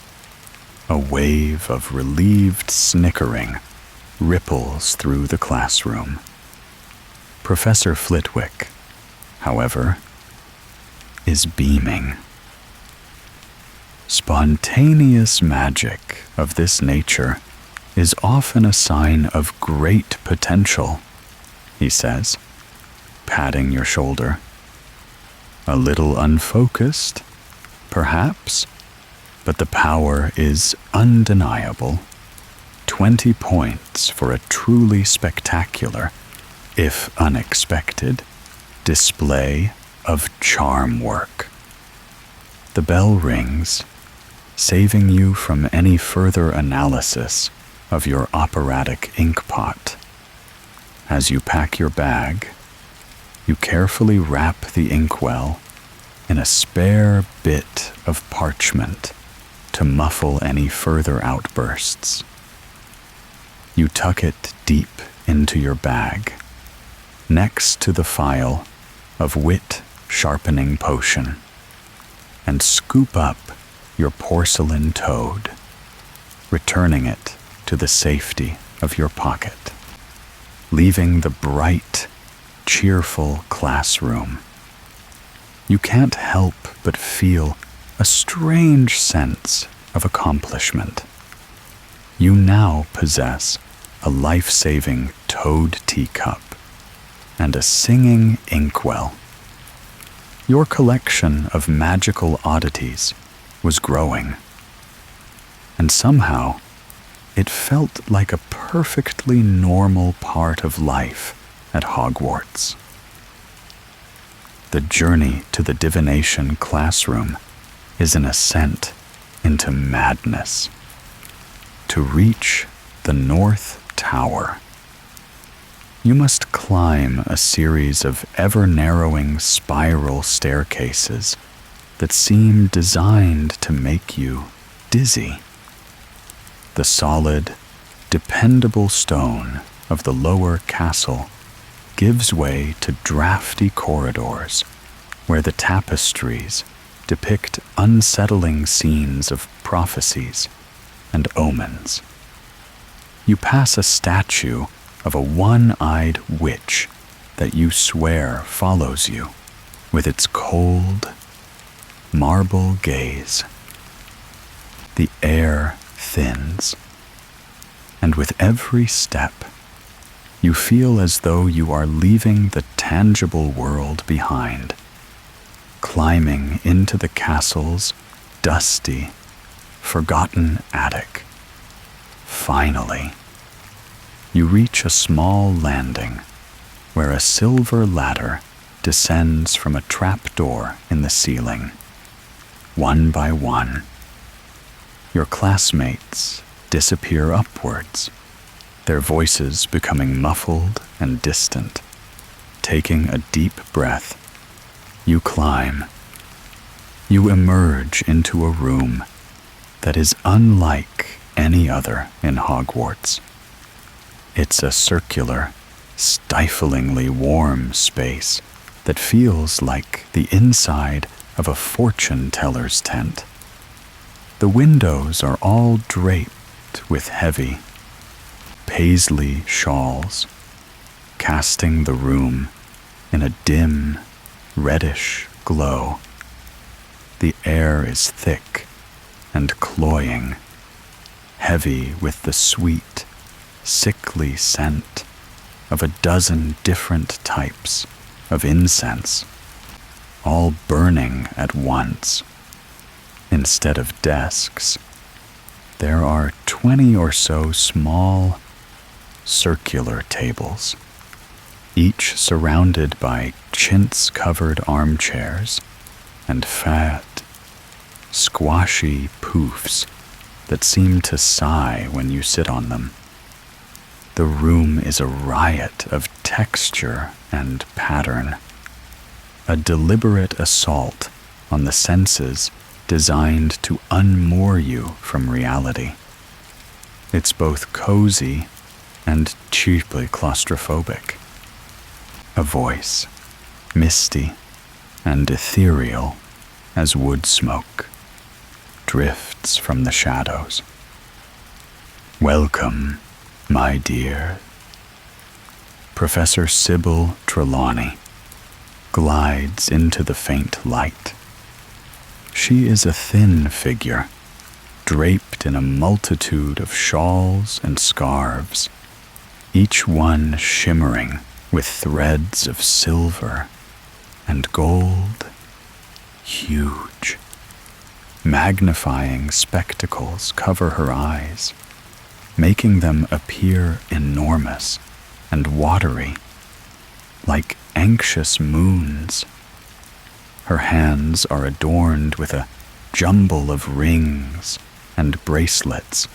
A wave of relieved snickering ripples through the classroom. Professor Flitwick, however, is beaming. Spontaneous magic of this nature is often a sign of great potential, he says, patting your shoulder. A little unfocused, perhaps, but the power is undeniable. 20 points for a truly spectacular, if unexpected, display of charm work. The bell rings, saving you from any further analysis of your operatic inkpot. As you pack your bag, you carefully wrap the inkwell in a spare bit of parchment to muffle any further outbursts. You tuck it deep into your bag, next to the phial of wit sharpening potion, and scoop up your porcelain toad, returning it to the safety of your pocket, leaving the bright, cheerful classroom. You can't help but feel a strange sense of accomplishment. You now possess a life-saving toad teacup and a singing inkwell. Your collection of magical oddities was growing, and somehow It felt like a perfectly normal part of life at Hogwarts. The journey to the Divination classroom is an ascent into madness. To reach the North Tower, you must climb a series of ever-narrowing spiral staircases that seem designed to make you dizzy. The solid, dependable stone of the lower castle gives way to drafty corridors where the tapestries depict unsettling scenes of prophecies and omens. You pass a statue of a one-eyed witch that you swear follows you with its cold, marble gaze. The air thins, and with every step, you feel as though you are leaving the tangible world behind, climbing into the castle's dusty, forgotten attic. Finally, you reach a small landing where a silver ladder descends from a trapdoor in the ceiling. One by one, your classmates disappear upwards, their voices becoming muffled and distant. Taking a deep breath, you climb. You emerge into a room that is unlike any other in Hogwarts. It's a circular, stiflingly warm space that feels like the inside of a fortune teller's tent. The windows are all draped with heavy, paisley shawls, casting the room in a dim, reddish glow. The air is thick and cloying, heavy with the sweet, sickly scent of a dozen different types of incense, all burning at once. Instead of desks, there are 20 or so small, circular tables, each surrounded by chintz-covered armchairs and fat, squashy poofs that seem to sigh when you sit on them. The room is a riot of texture and pattern, a deliberate assault on the senses designed to unmoor you from reality. It's both cozy and cheaply claustrophobic. A voice, misty and ethereal as wood smoke, drifts from the shadows. Welcome, my dear. Professor Sybil Trelawney glides into the faint light. She is a thin figure, draped in a multitude of shawls and scarves, each one shimmering with threads of silver and gold. Huge, magnifying spectacles cover her eyes, making them appear enormous and watery, like anxious moons. Her hands are adorned with a jumble of rings and bracelets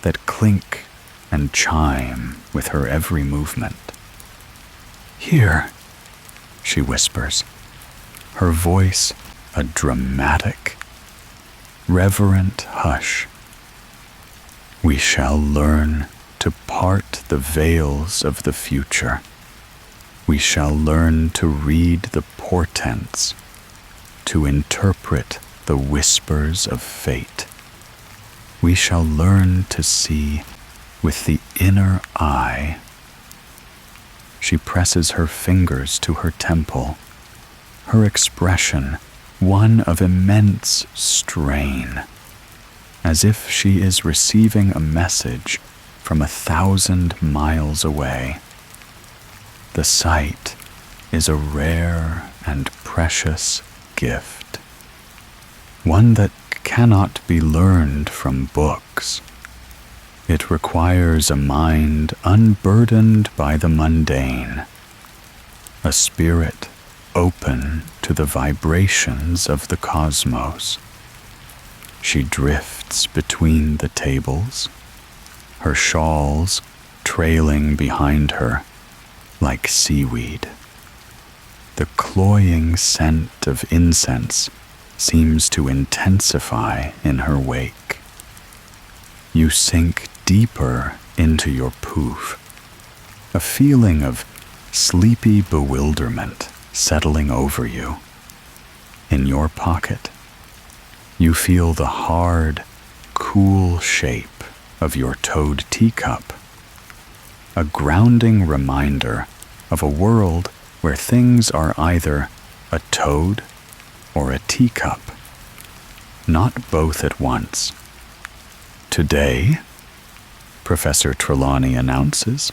that clink and chime with her every movement. Here, she whispers, her voice a dramatic, reverent hush. We shall learn to part the veils of the future. We shall learn to read the portents, to interpret the whispers of fate. We shall learn to see with the inner eye. She presses her fingers to her temple, her expression one of immense strain, as if she is receiving a message from 1,000 miles away. The sight is a rare and precious gift, one that cannot be learned from books. It requires a mind unburdened by the mundane, a spirit open to the vibrations of the cosmos. She drifts between the tables, her shawls trailing behind her like seaweed. The cloying scent of incense seems to intensify in her wake. You sink deeper into your poof, a feeling of sleepy bewilderment settling over you. In your pocket, you feel the hard, cool shape of your toed teacup, a grounding reminder of a world where things are either a toad or a teacup, not both at once. Today, Professor Trelawney announces,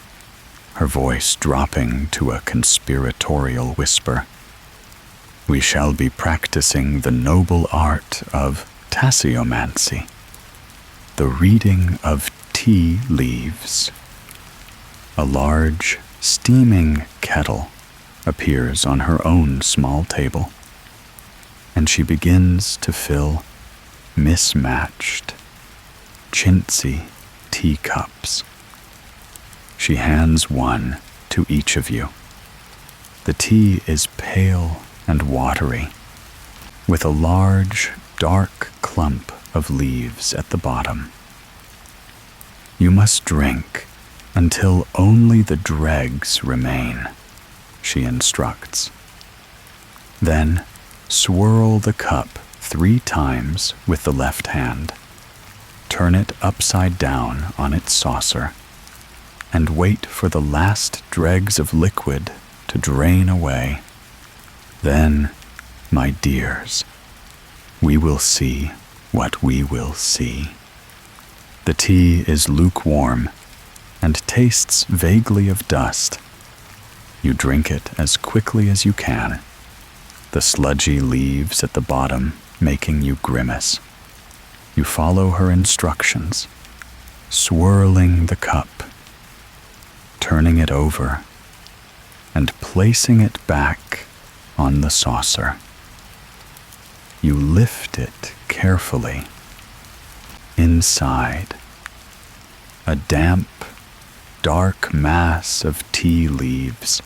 her voice dropping to a conspiratorial whisper, we shall be practicing the noble art of tasseomancy, the reading of tea leaves. A large, steaming kettle appears on her own small table, and she begins to fill mismatched, chintzy teacups. She hands one to each of you. The tea is pale and watery, with a large, dark clump of leaves at the bottom. You must drink until only the dregs remain, she instructs. Then swirl the cup 3 times with the left hand, turn it upside down on its saucer, and wait for the last dregs of liquid to drain away. Then, my dears, we will see what we will see. The tea is lukewarm and tastes vaguely of dust. You drink it as quickly as you can, the sludgy leaves at the bottom making you grimace. You follow her instructions, swirling the cup, turning it over, and placing it back on the saucer. You lift it carefully. Inside, a damp, dark mass of tea leaves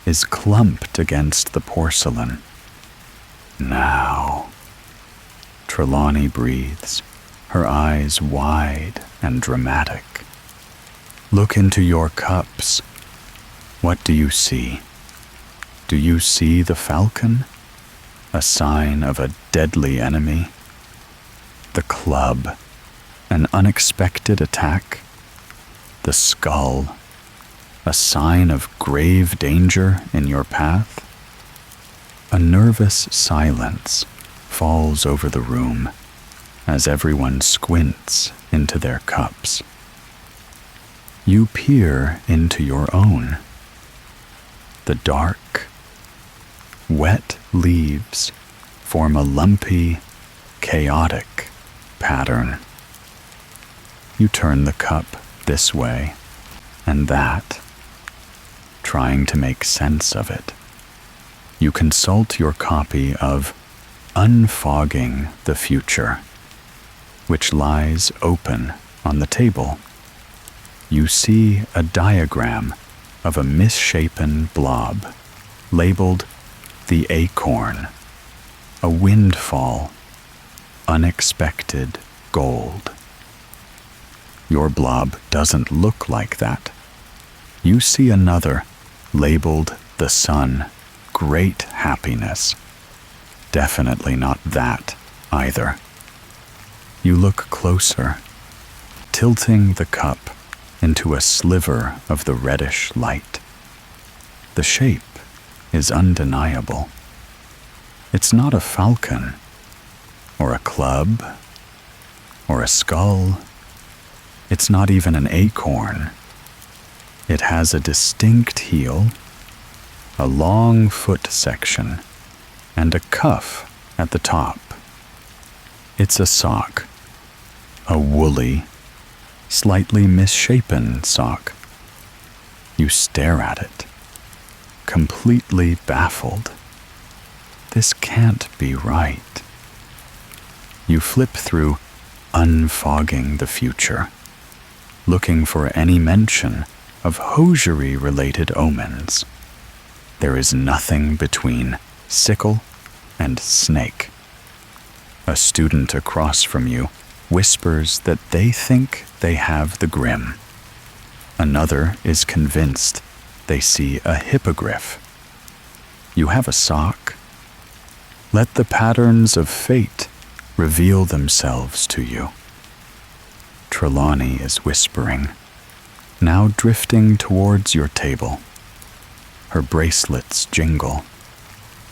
is clumped against the porcelain. Now, Trelawney breathes, her eyes wide and dramatic. Look into your cups. What do you see? Do you see the falcon? A sign of a deadly enemy? The club? An unexpected attack? The skull? A sign of grave danger in your path? A nervous silence falls over the room as everyone squints into their cups. You peer into your own. The dark, wet leaves form a lumpy, chaotic pattern. You turn the cup this way and that, trying to make sense of it. You consult your copy of Unfogging the Future, which lies open on the table. You see a diagram of a misshapen blob labeled the acorn, a windfall, unexpected gold. Your blob doesn't look like that. You see another labeled the sun, great happiness. Definitely not that either. You look closer, tilting the cup into a sliver of the reddish light. The shape is undeniable. It's not a falcon, or a club, or a skull. It's not even an acorn. It has a distinct heel, a long foot section, and a cuff at the top. It's a sock, a woolly, slightly misshapen sock. You stare at it, completely baffled. This can't be right. You flip through Unfogging the Future, looking for any mention of hosiery-related omens. There is nothing between sickle and snake. A student across from you whispers that they think they have the grim. Another is convinced they see a hippogriff. You have a sock. Let the patterns of fate reveal themselves to you. Trelawney is whispering, now drifting towards your table. Her bracelets jingle,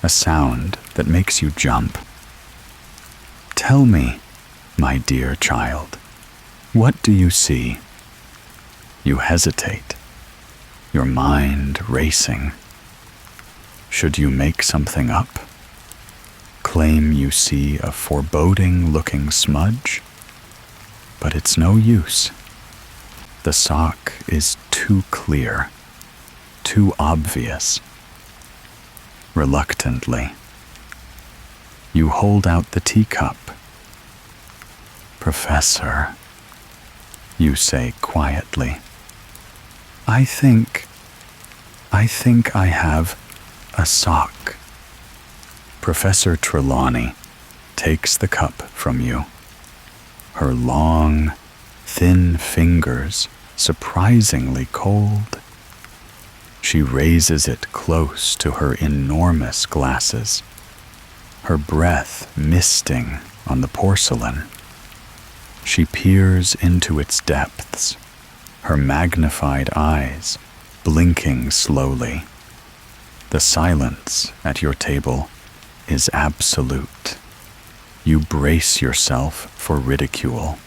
a sound that makes you jump. Tell me, my dear child, what do you see? You hesitate, your mind racing. Should you make something up? Claim you see a foreboding-looking smudge? But it's no use. The sock is too clear, too obvious. Reluctantly, you hold out the teacup. Professor, you say quietly, I think I have a sock. Professor Trelawney takes the cup from you. Her long, thin fingers surprisingly cold. She raises it close to her enormous glasses, her breath misting on the porcelain. She peers into its depths, her magnified eyes blinking slowly. The silence at your table is absolute. You brace yourself for ridicule,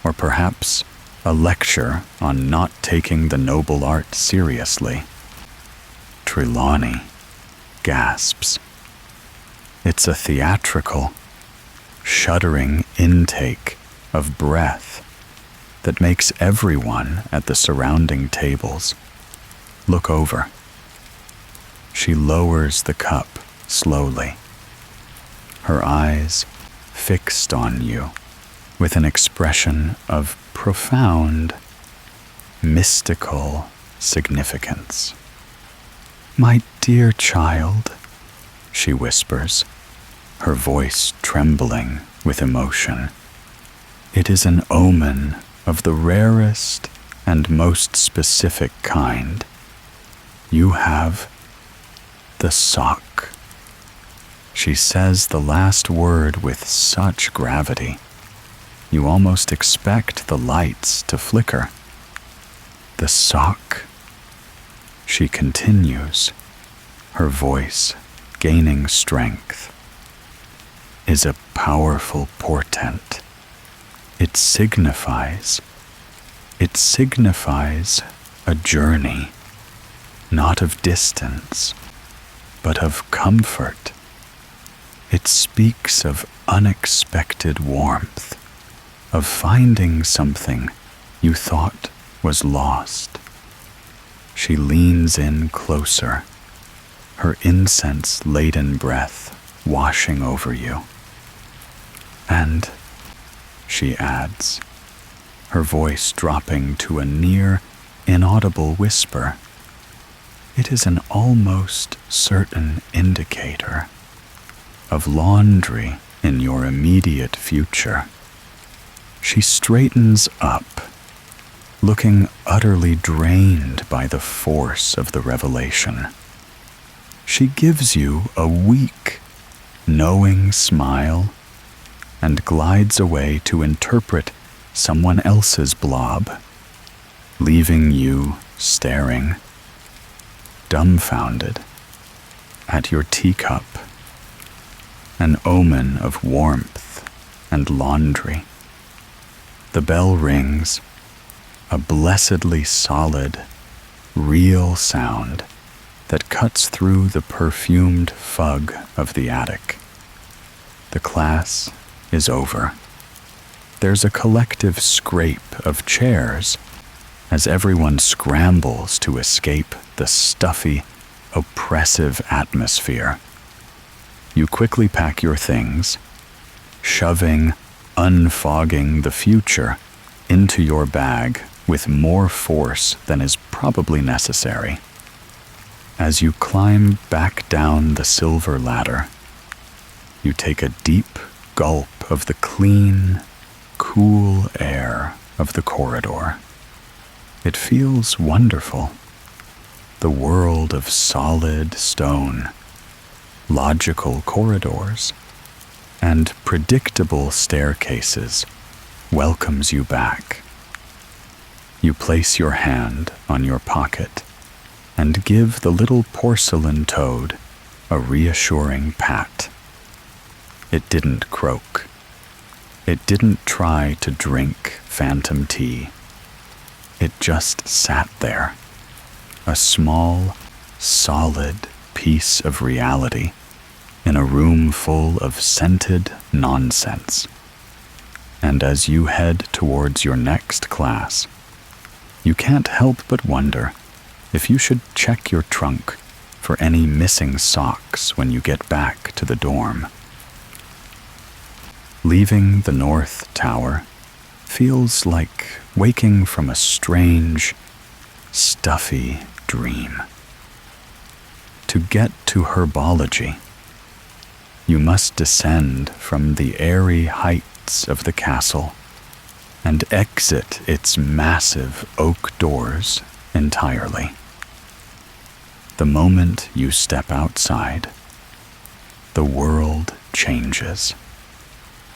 or perhaps a lecture on not taking the noble art seriously. Trelawney gasps. It's a theatrical, shuddering intake of breath that makes everyone at the surrounding tables look over. She lowers the cup slowly, her eyes fixed on you with an expression of profound, mystical significance. My dear child, she whispers, her voice trembling with emotion. It is an omen of the rarest and most specific kind. You have the sock. She says the last word with such gravity, you almost expect the lights to flicker. The sock, she continues, her voice gaining strength, is a powerful portent. It signifies a journey, not of distance, but of comfort. It speaks of unexpected warmth, of finding something you thought was lost. She leans in closer, her incense-laden breath washing over you. And, she adds, her voice dropping to a near inaudible whisper, it is an almost certain indicator of laundry in your immediate future. She straightens up, looking utterly drained by the force of the revelation. She gives you a weak, knowing smile and glides away to interpret someone else's blob, leaving you staring, dumbfounded, at your teacup, an omen of warmth and laundry. The bell rings, a blessedly solid, real sound that cuts through the perfumed fug of the attic. The class is over. there's a collective scrape of chairs as everyone scrambles to escape the stuffy, oppressive atmosphere. You quickly pack your things, shoving, unfogging the future into your bag with more force than is probably necessary. As you climb back down the silver ladder, you take a deep gulp of the clean, cool air of the corridor. It feels wonderful. The world of solid stone, logical corridors, and predictable staircases welcomes you back. You place your hand on your pocket and give the little porcelain toad a reassuring pat. It didn't croak. It didn't try to drink phantom tea. It just sat there, a small, solid piece of reality in a room full of scented nonsense. And as you head towards your next class, you can't help but wonder if you should check your trunk for any missing socks when you get back to the dorm. Leaving the North Tower feels like waking from a strange, stuffy dream. To get to Herbology, you must descend from the airy heights of the castle and exit its massive oak doors entirely. The moment you step outside, the world changes.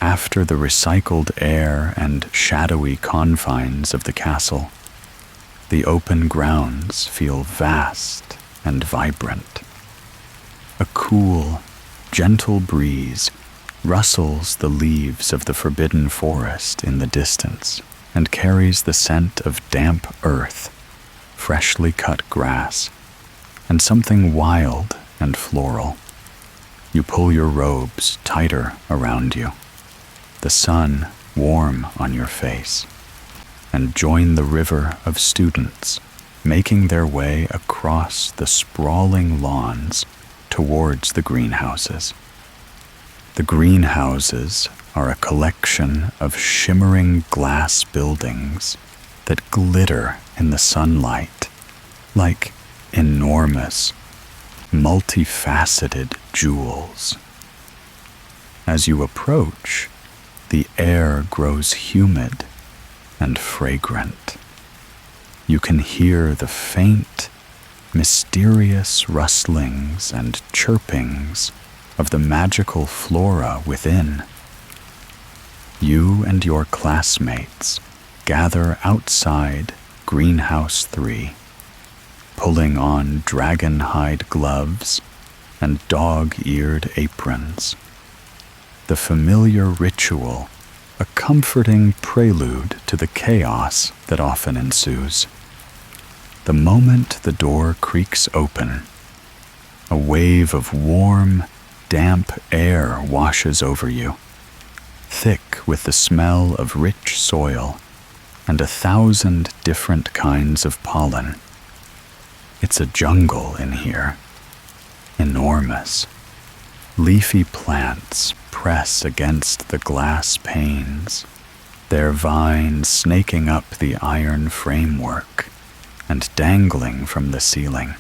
After the recycled air and shadowy confines of the castle, the open grounds feel vast and vibrant. A cool, gentle breeze rustles the leaves of the forbidden forest in the distance and carries the scent of damp earth, freshly cut grass, and something wild and floral. You pull your robes tighter around you, the sun warm on your face, and join the river of students making their way across the sprawling lawns towards the greenhouses. The greenhouses are a collection of shimmering glass buildings that glitter in the sunlight like enormous, multifaceted jewels. As you approach, the air grows humid and fragrant. You can hear the faint, mysterious rustlings and chirpings of the magical flora within. You and your classmates gather outside Greenhouse 3, pulling on dragon-hide gloves and dog-eared aprons. The familiar ritual, a comforting prelude to the chaos that often ensues. The moment the door creaks open, a wave of warm, damp air washes over you, thick with the smell of rich soil and 1,000 different kinds of pollen. It's a jungle in here, enormous. Leafy plants press against the glass panes, their vines snaking up the iron framework and dangling from the ceiling.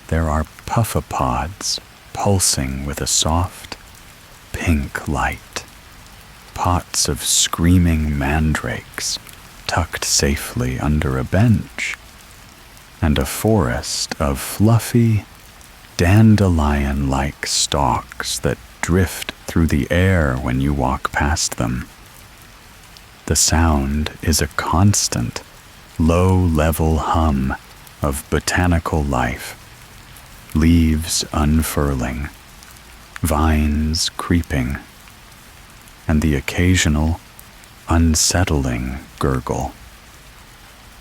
There are puffapods pulsing with a soft, pink light, pots of screaming mandrakes tucked safely under a bench, and a forest of fluffy, dandelion-like stalks that drift through the air when you walk past them. The sound is a constant, low-level hum of botanical life, leaves unfurling, vines creeping, and the occasional, unsettling gurgle.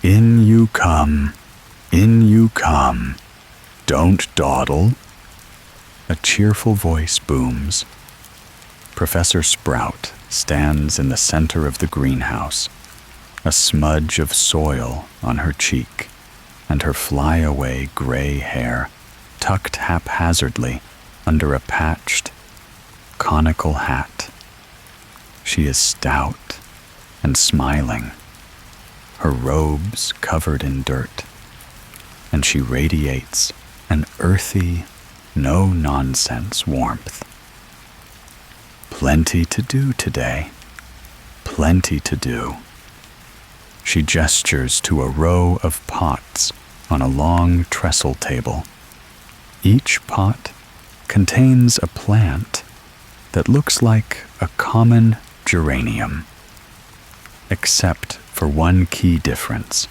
In you come, don't dawdle. A cheerful voice booms, Professor Sprout stands in the center of the greenhouse, a smudge of soil on her cheek, and her flyaway gray hair tucked haphazardly under a patched, conical hat. She is stout and smiling, her robes covered in dirt, and she radiates an earthy, no-nonsense warmth. Plenty to do today, plenty to do. She gestures to a row of pots on a long trestle table. Each pot contains a plant that looks like a common geranium, except for one key difference.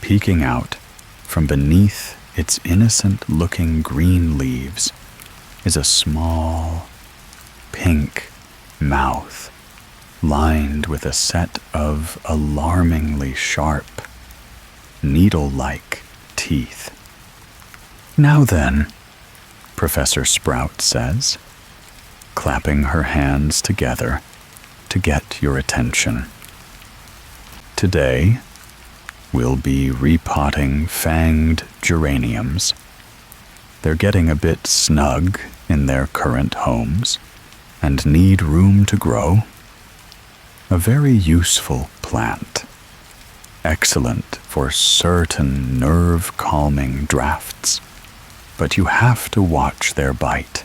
Peeking out from beneath its innocent-looking green leaves is a small, pink mouth lined with a set of alarmingly sharp, needle-like teeth. "Now then," Professor Sprout says, clapping her hands together to get your attention. "Today, we'll be repotting fanged geraniums. They're getting a bit snug in their current homes and need room to grow. A very useful plant, excellent for certain nerve-calming drafts, but you have to watch their bite.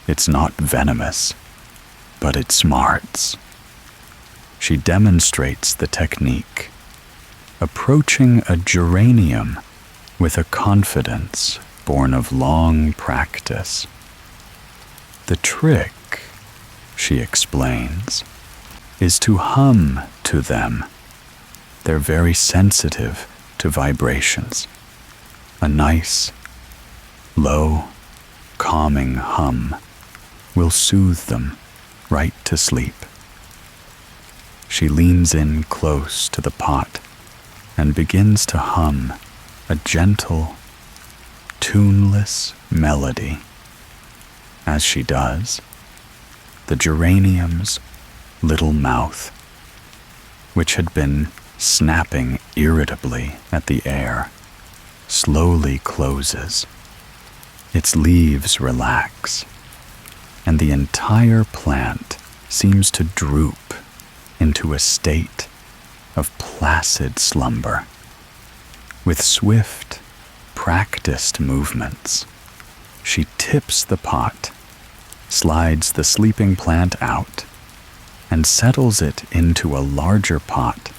It's not venomous, but it smarts." She demonstrates the technique, approaching a geranium with a confidence born of long practice. "The trick," she explains, "is to hum to them. They're very sensitive to vibrations. A nice, low, calming hum will soothe them right to sleep." She leans in close to the pot and begins to hum a gentle, tuneless melody. As she does, the geranium's little mouth, which had been snapping irritably at the air, slowly closes. Its leaves relax, and the entire plant seems to droop into a state of placid slumber. With swift, practiced movements, she tips the pot, slides the sleeping plant out, and settles it into a larger pot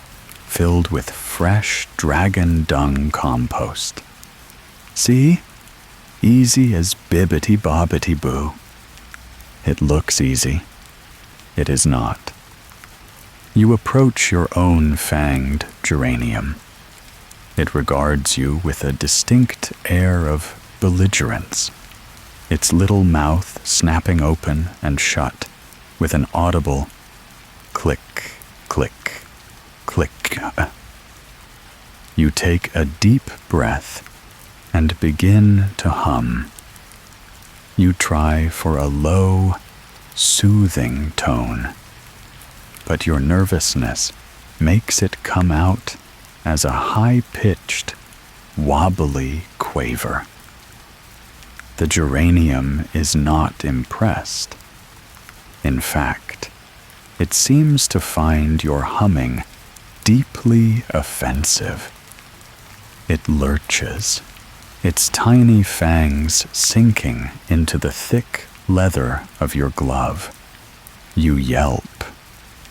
filled with fresh dragon dung compost. "See? Easy as bibbity-bobbity-boo." It looks easy. It is not. You approach your own fanged geranium. It regards you with a distinct air of belligerence, its little mouth snapping open and shut with an audible click, click, click. You take a deep breath and begin to hum. You try for a low, soothing tone, but your nervousness makes it come out as a high-pitched, wobbly quaver. The geranium is not impressed. In fact, it seems to find your humming deeply offensive. It lurches, its tiny fangs sinking into the thick leather of your glove. You yelp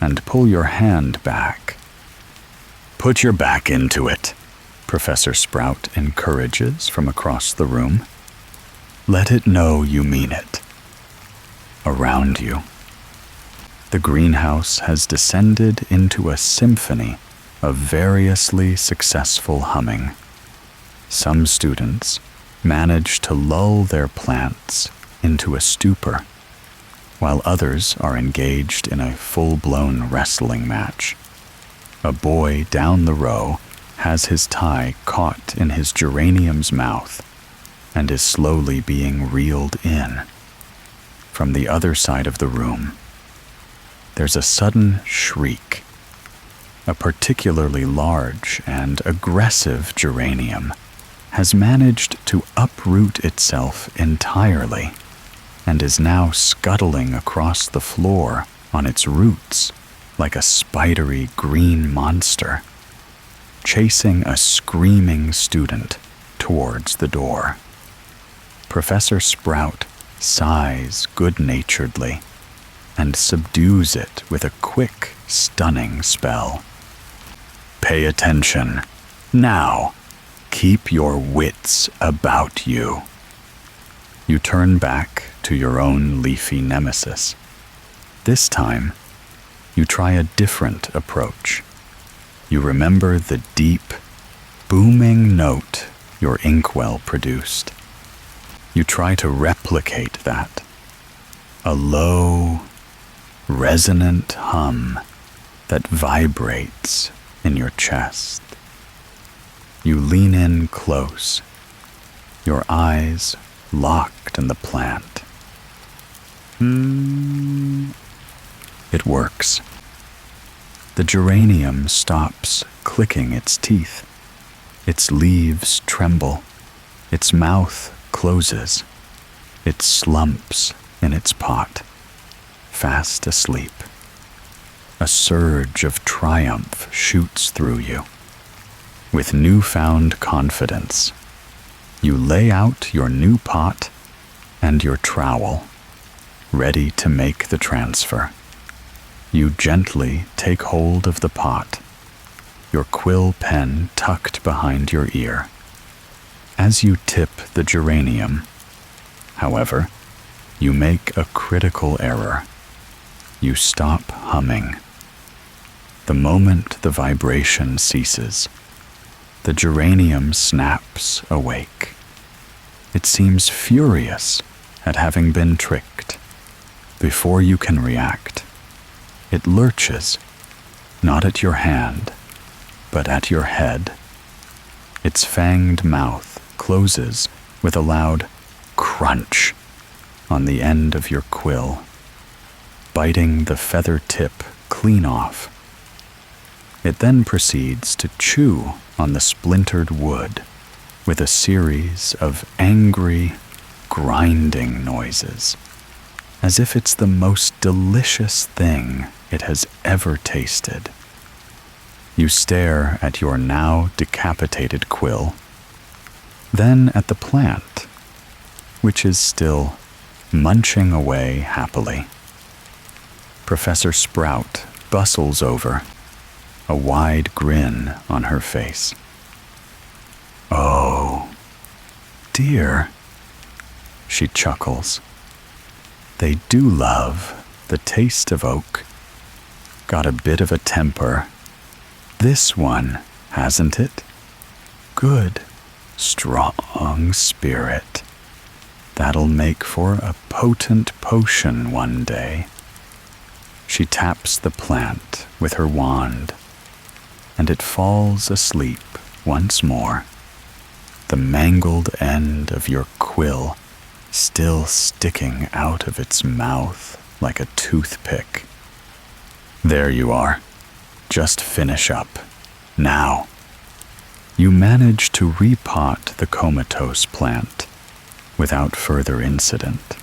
and pull your hand back. "Put your back into it," Professor Sprout encourages from across the room. "Let it know you mean it." Around you, the greenhouse has descended into a symphony of variously successful humming. Some students manage to lull their plants into a stupor, while others are engaged in a full-blown wrestling match. A boy down the row has his tie caught in his geranium's mouth and is slowly being reeled in. From the other side of the room, there's a sudden shriek. A particularly large and aggressive geranium has managed to uproot itself entirely and is now scuttling across the floor on its roots like a spidery green monster, chasing a screaming student towards the door. Professor Sprout sighs good-naturedly and subdues it with a quick, stunning spell. Pay attention. Now, keep your wits about you. You turn back to your own leafy nemesis. This time, you try a different approach. You remember the deep, booming note your inkwell produced. You try to replicate that. A low, resonant hum that vibrates in your chest. You lean in close, your eyes locked in the plant. It works. The geranium stops clicking its teeth. Its leaves tremble. Its mouth closes. It slumps in its pot, fast asleep. A surge of triumph shoots through you. With newfound confidence, you lay out your new pot and your trowel, ready to make the transfer. You gently take hold of the pot, your quill pen tucked behind your ear. As you tip the geranium, however, you make a critical error. You stop humming. The moment the vibration ceases, the geranium snaps awake. It seems furious at having been tricked. Before you can react, it lurches, not at your hand, but at your head. Its fanged mouth closes with a loud crunch on the end of your quill, biting the feather tip clean off. It then proceeds to chew on the splintered wood with a series of angry, grinding noises, as if it's the most delicious thing it has ever tasted. You stare at your now decapitated quill, then at the plant, which is still munching away happily. Professor Sprout bustles over, a wide grin on her face. Oh, dear, she chuckles. They do love the taste of oak. Got a bit of a temper. This one, hasn't it? Good, strong spirit. That'll make for a potent potion one day. She taps the plant with her wand, and it falls asleep once more, the mangled end of your quill still sticking out of its mouth like a toothpick. There you are. Just finish up. Now. You manage to repot the comatose plant without further incident.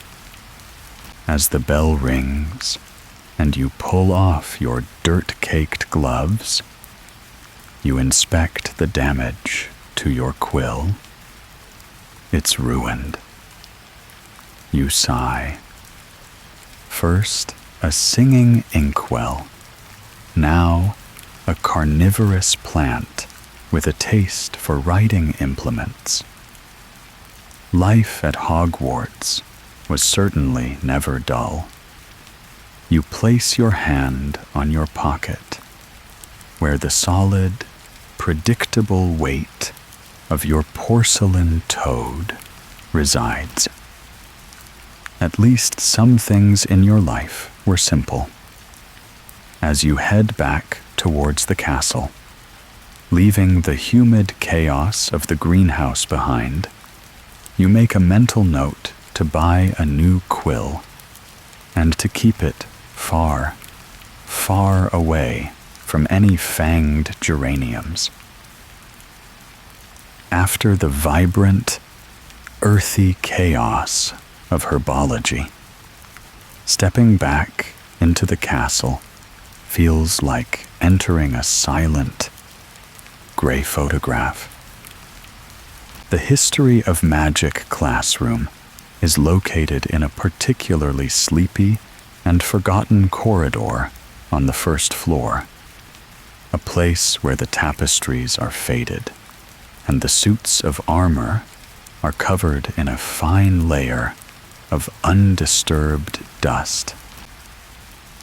As the bell rings and you pull off your dirt-caked gloves, you inspect the damage to your quill. It's ruined. You sigh. First, a singing inkwell. Now, a carnivorous plant with a taste for writing implements. Life at Hogwarts was certainly never dull. You place your hand on your pocket, where the solid, predictable weight of your porcelain toad resides. At least some things in your life were simple. As you head back towards the castle, leaving the humid chaos of the greenhouse behind, you make a mental note to buy a new quill and to keep it far, far away from any fanged geraniums. After the vibrant, earthy chaos of herbology, stepping back into the castle feels like entering a silent, gray photograph. The History of Magic classroom is located in a particularly sleepy and forgotten corridor on the first floor, a place where the tapestries are faded and the suits of armor are covered in a fine layer of undisturbed dust.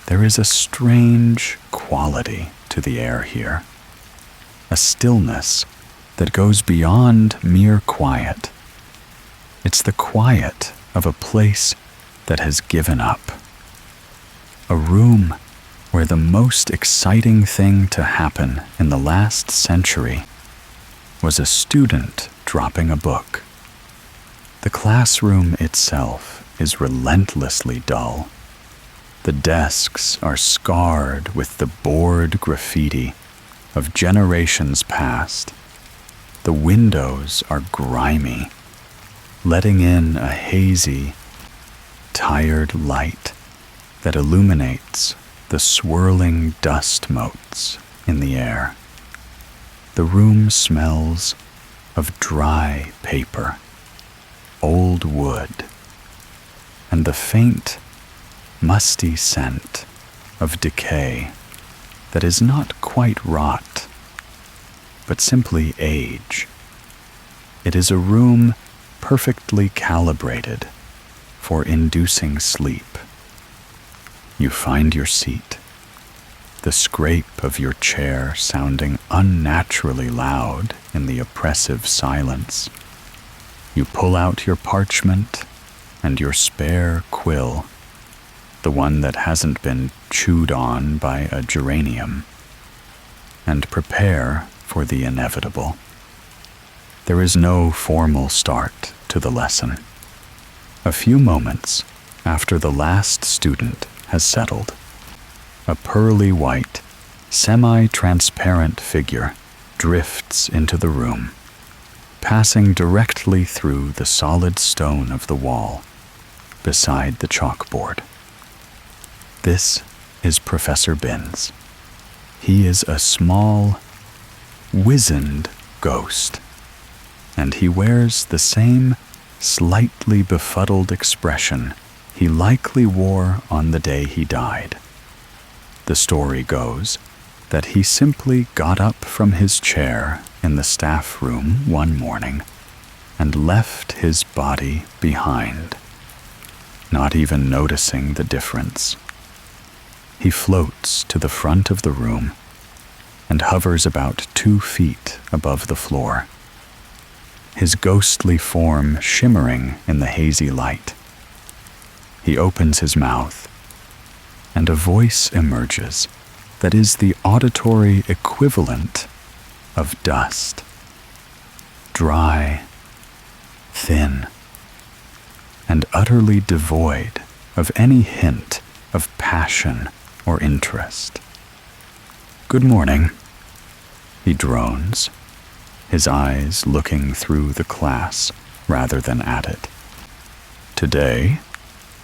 There is a strange quality to the air here, a stillness that goes beyond mere quiet. It's the quiet of a place that has given up, a room where the most exciting thing to happen in the last century was a student dropping a book. The classroom itself is relentlessly dull. The desks are scarred with the bored graffiti of generations past. The windows are grimy, letting in a hazy, tired light that illuminates the swirling dust motes in the air. The room smells of dry paper, old wood, and the faint, musty scent of decay that is not quite rot, but simply age. It is a room perfectly calibrated for inducing sleep. You find your seat, the scrape of your chair sounding unnaturally loud in the oppressive silence. You pull out your parchment and your spare quill, the one that hasn't been chewed on by a geranium, and prepare for the inevitable. There is no formal start to the lesson. A few moments after the last student has settled, a pearly white, semi-transparent figure drifts into the room, passing directly through the solid stone of the wall beside the chalkboard. This is Professor Binns. He is a small, wizened ghost, and he wears the same slightly befuddled expression he likely wore on the day he died. The story goes that he simply got up from his chair in the staff room one morning and left his body behind, not even noticing the difference. He floats to the front of the room and hovers about 2 feet above the floor, his ghostly form shimmering in the hazy light. He opens his mouth, and a voice emerges that is the auditory equivalent of dust. Dry, thin, and utterly devoid of any hint of passion or interest. "Good morning," he drones, his eyes looking through the class rather than at it. "Today,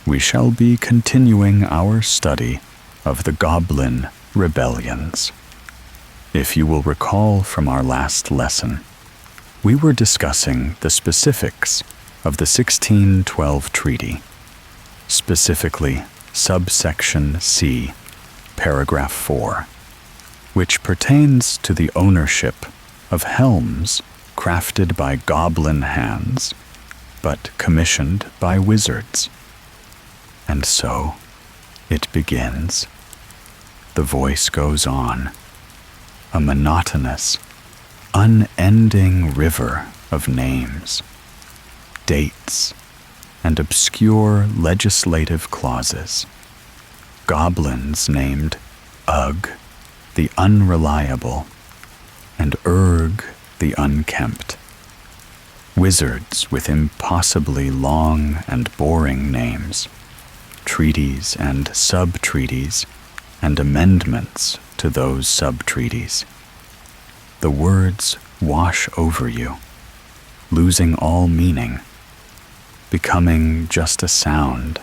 we shall be continuing our study of the Goblin rebellions. If you will recall from our last lesson, we were discussing the specifics of the 1612 Treaty, specifically subsection C, paragraph 4, which pertains to the ownership of helms crafted by goblin hands, but commissioned by wizards. And so it begins. The voice goes on, a monotonous, unending river of names, dates, and obscure legislative clauses. Goblins named Ugg, the unreliable, and Urg, the unkempt. Wizards with impossibly long and boring names, treaties and sub-treaties, and amendments to those sub-treaties. The words wash over you, losing all meaning, becoming just a sound,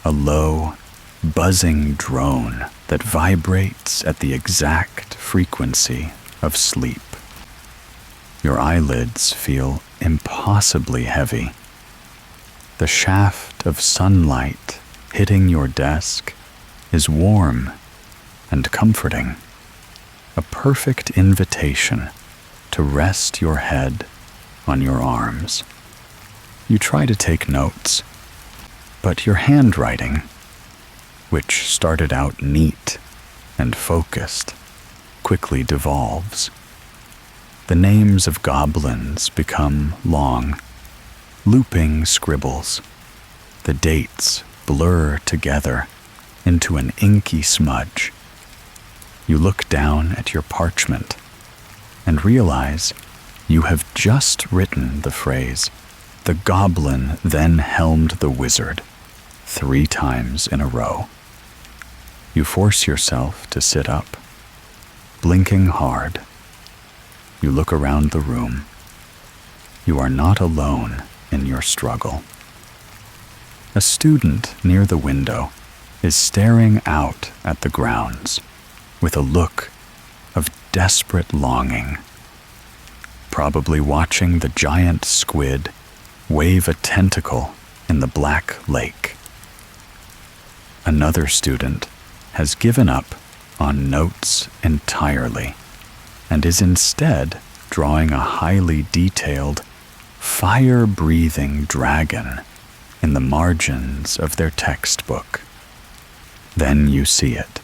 a low, buzzing drone that vibrates at the exact frequency of sleep. Your eyelids feel impossibly heavy. The shaft of sunlight hitting your desk is warm and comforting, a perfect invitation to rest your head on your arms. You try to take notes, but your handwriting, which started out neat and focused, quickly devolves. The names of goblins become long, looping scribbles. The dates blur together into an inky smudge. You look down at your parchment and realize you have just written the phrase, "The goblin then helmed the wizard," 3 times in a row. You force yourself to sit up, blinking hard. You look around the room. You are not alone in your struggle. A student near the window is staring out at the grounds with a look of desperate longing, probably watching the giant squid wave a tentacle in the black lake. Another student has given up on notes entirely and is instead drawing a highly detailed, fire-breathing dragon in the margins of their textbook. Then you see it.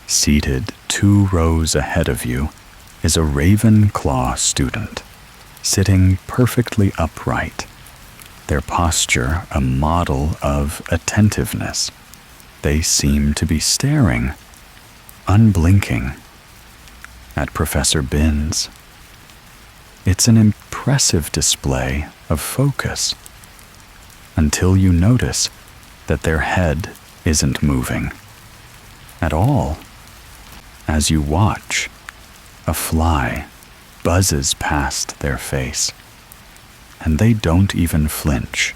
Seated 2 rows ahead of you is a Ravenclaw student, sitting perfectly upright, their posture a model of attentiveness. They seem to be staring, unblinking, at Professor Binns. It's an impressive display of focus, until you notice that their head isn't moving at all. As you watch, a fly buzzes past their face, and they don't even flinch.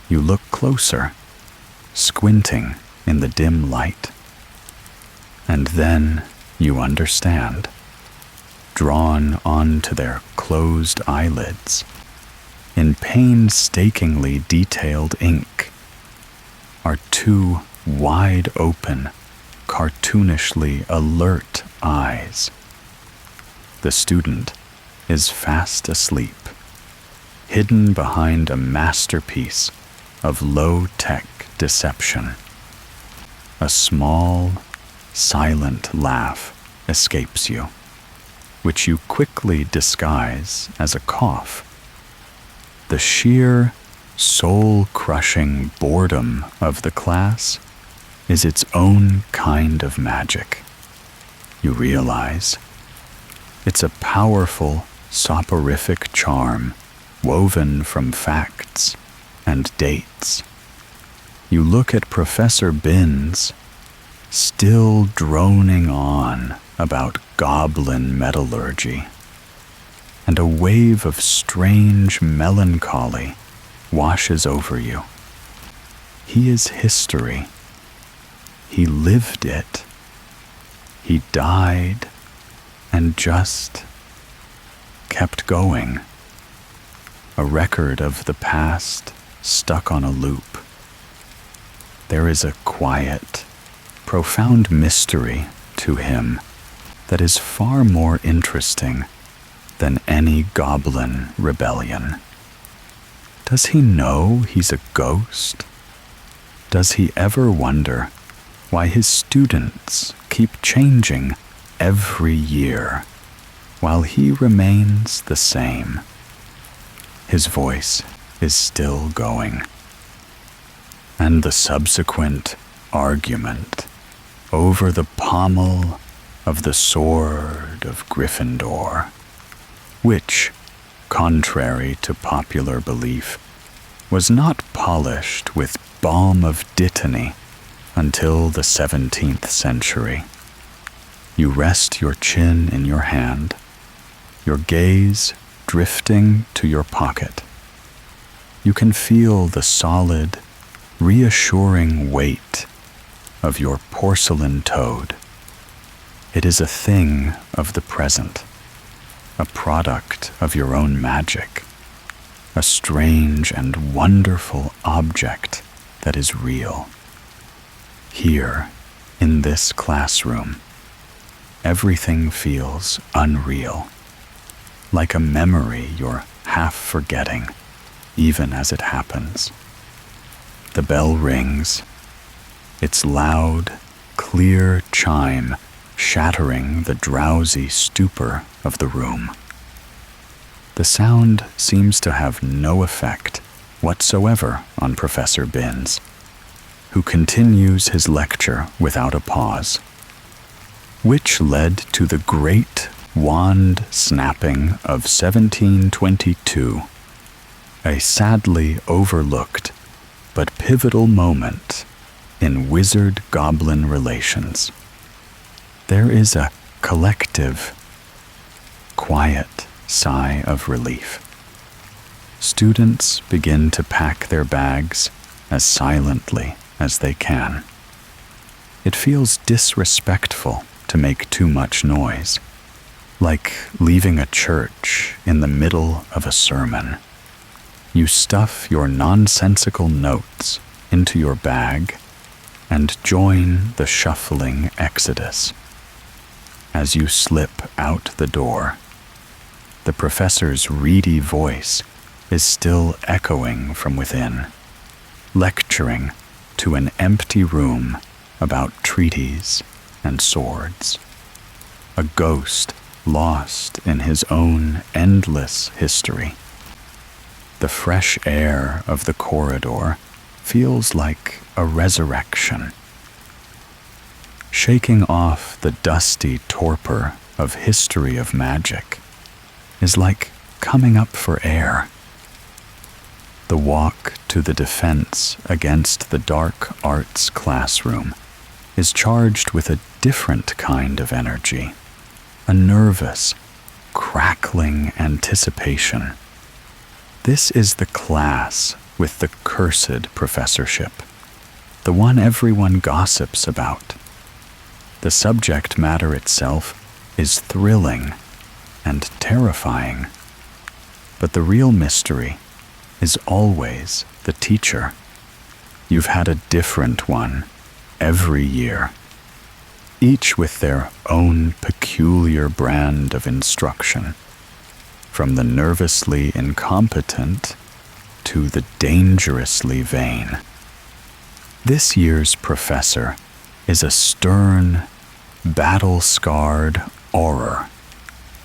You look closer, squinting in the dim light, and then you understand. Drawn onto their closed eyelids, in painstakingly detailed ink, are 2 wide-open, cartoonishly alert eyes. The student is fast asleep, hidden behind a masterpiece of low-tech deception. A small, silent laugh escapes you, which you quickly disguise as a cough. The sheer, soul-crushing boredom of the class is its own kind of magic. You realize it's a powerful, soporific charm woven from facts and dates. You look at Professor Binns, still droning on about goblin metallurgy, and a wave of strange melancholy washes over you. He is history. He lived it. He died and just kept going. A record of the past stuck on a loop. There is a quiet, profound mystery to him that is far more interesting than any goblin rebellion. Does he know he's a ghost? Does he ever wonder why his students keep changing every year while he remains the same? His voice is still going. And the subsequent argument over the pommel of the sword of Gryffindor, which, contrary to popular belief, was not polished with balm of dittany until the 17th century. You rest your chin in your hand, your gaze drifting to your pocket. You can feel the solid, reassuring weight of your porcelain toad. It is a thing of the present, a product of your own magic, a strange and wonderful object that is real. Here, in this classroom, everything feels unreal, like a memory you're half forgetting, even as it happens. The bell rings, its loud, clear chime shattering the drowsy stupor of the room. The sound seems to have no effect whatsoever on Professor Binns, who continues his lecture without a pause, which led to the great wand snapping of 1722, a sadly overlooked but pivotal moment in wizard-goblin relations. There is a collective, quiet sigh of relief. Students begin to pack their bags as silently as they can. It feels disrespectful to make too much noise, like leaving a church in the middle of a sermon. You stuff your nonsensical notes into your bag and join the shuffling exodus. As you slip out the door, the professor's reedy voice is still echoing from within, lecturing to an empty room about treaties and swords. A ghost lost in his own endless history. The fresh air of the corridor feels like a resurrection. Shaking off the dusty torpor of history of magic is like coming up for air. The walk to the defense against the dark arts classroom is charged with a different kind of energy, a nervous, crackling anticipation. This is the class with the cursed professorship, the one everyone gossips about. The subject matter itself is thrilling and terrifying, but the real mystery is always the teacher. You've had a different one every year, each with their own peculiar brand of instruction, from the nervously incompetent to the dangerously vain. This year's professor is a stern, battle-scarred auror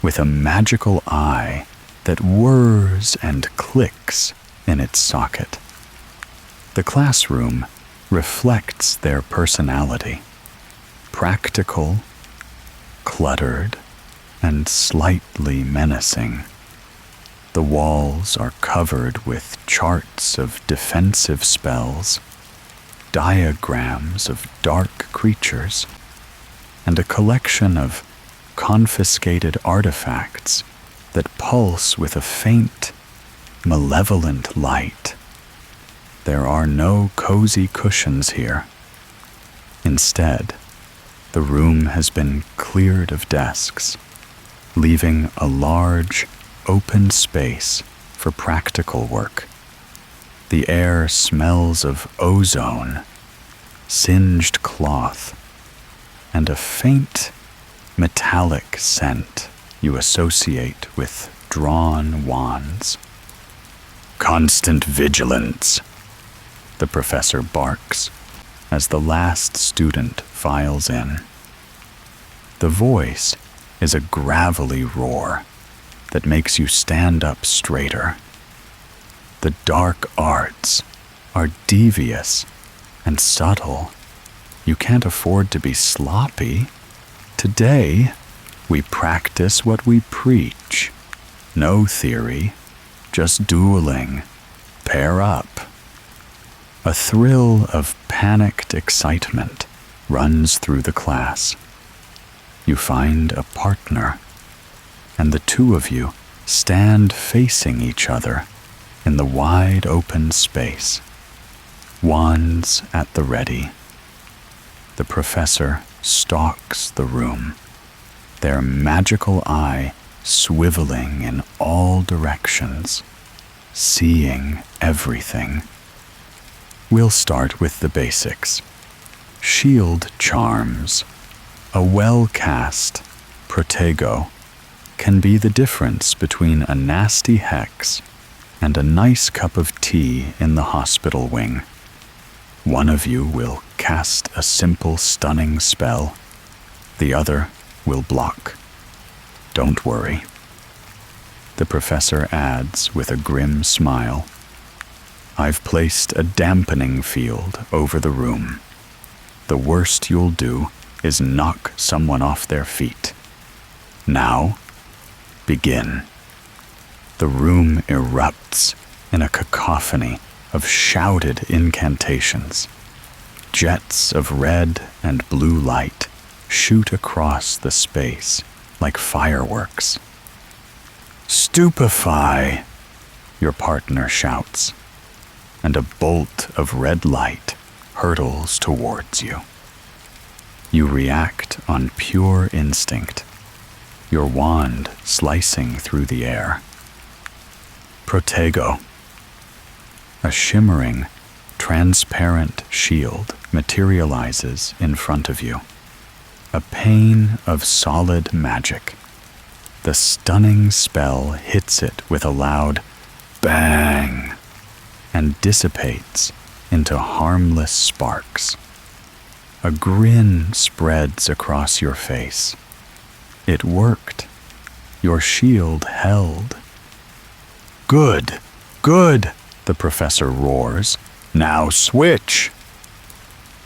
with a magical eye that whirs and clicks in its socket. The classroom reflects their personality, practical, cluttered, and slightly menacing. The walls are covered with charts of defensive spells, diagrams of dark creatures, and a collection of confiscated artifacts that pulse with a faint, malevolent light. There are no cozy cushions here. Instead, the room has been cleared of desks, leaving a large, open space for practical work. The air smells of ozone, singed cloth, and a faint, metallic scent you associate with drawn wands. Constant vigilance, the professor barks as the last student files in. The voice is a gravelly roar that makes you stand up straighter. The dark arts are devious and subtle. You can't afford to be sloppy. Today, we practice what we preach. No theory, just dueling. Pair up. A thrill of panicked excitement runs through the class. You find a partner, and the two of you stand facing each other in the wide open space, wands at the ready. The professor stalks the room, their magical eye swiveling in all directions, seeing everything. We'll start with the basics. Shield charms. A well-cast protego can be the difference between a nasty hex and a nice cup of tea in the hospital wing. One of you will cast a simple stunning spell. The other will block. Don't worry. The professor adds with a grim smile, I've placed a dampening field over the room. The worst you'll do is knock someone off their feet. Now, begin. The room erupts in a cacophony of shouted incantations. Jets of red and blue light shoot across the space like fireworks. Stupefy, your partner shouts, and a bolt of red light hurtles towards you. You react on pure instinct, your wand slicing through the air. Protego. A shimmering, transparent shield materializes in front of you. A pane of solid magic. The stunning spell hits it with a loud bang and dissipates into harmless sparks. A grin spreads across your face. It worked. Your shield held. Good, good, the professor roars. Now switch.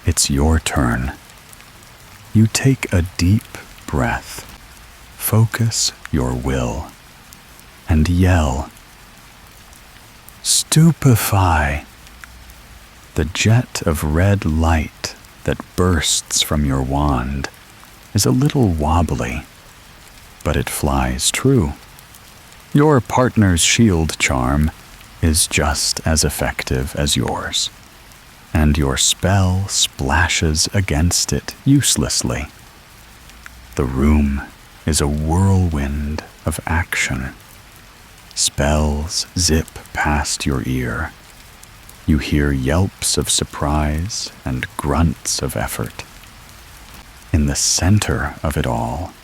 It's your turn. You take a deep breath, focus your will, and yell. Stupefy. The jet of red light that bursts from your wand is a little wobbly, but it flies true. Your partner's shield charm is just as effective as yours, and your spell splashes against it uselessly. The room is a whirlwind of action. Spells zip past your ear. You hear yelps of surprise and grunts of effort. In the center of it all,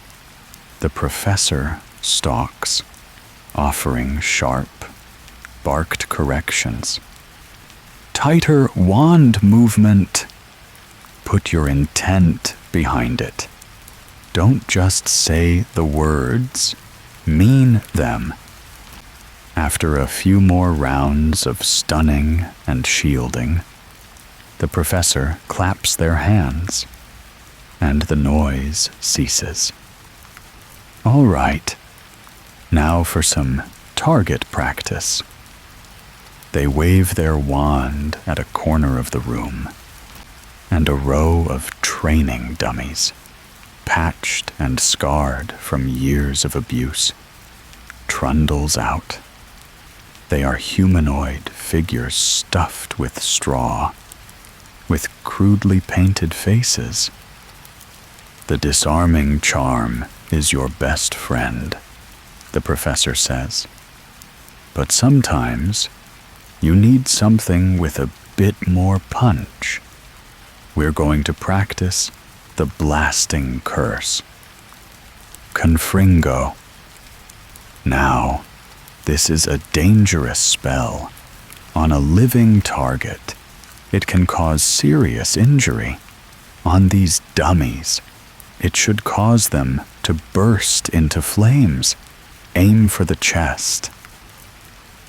the professor stalks, offering sharp, barked corrections. Tighter wand movement. Put your intent behind it. Don't just say the words, mean them. After a few more rounds of stunning and shielding, the professor claps their hands, and the noise ceases. All right, now for some target practice. They wave their wand at a corner of the room, and a row of training dummies, patched and scarred from years of abuse, trundles out. They are humanoid figures stuffed with straw, with crudely painted faces. The disarming charm is your best friend, the professor says. But sometimes you need something with a bit more punch. We're going to practice the blasting curse. Confringo. Now, this is a dangerous spell. On a living target, it can cause serious injury. On these dummies, it should cause them to burst into flames. Aim for the chest.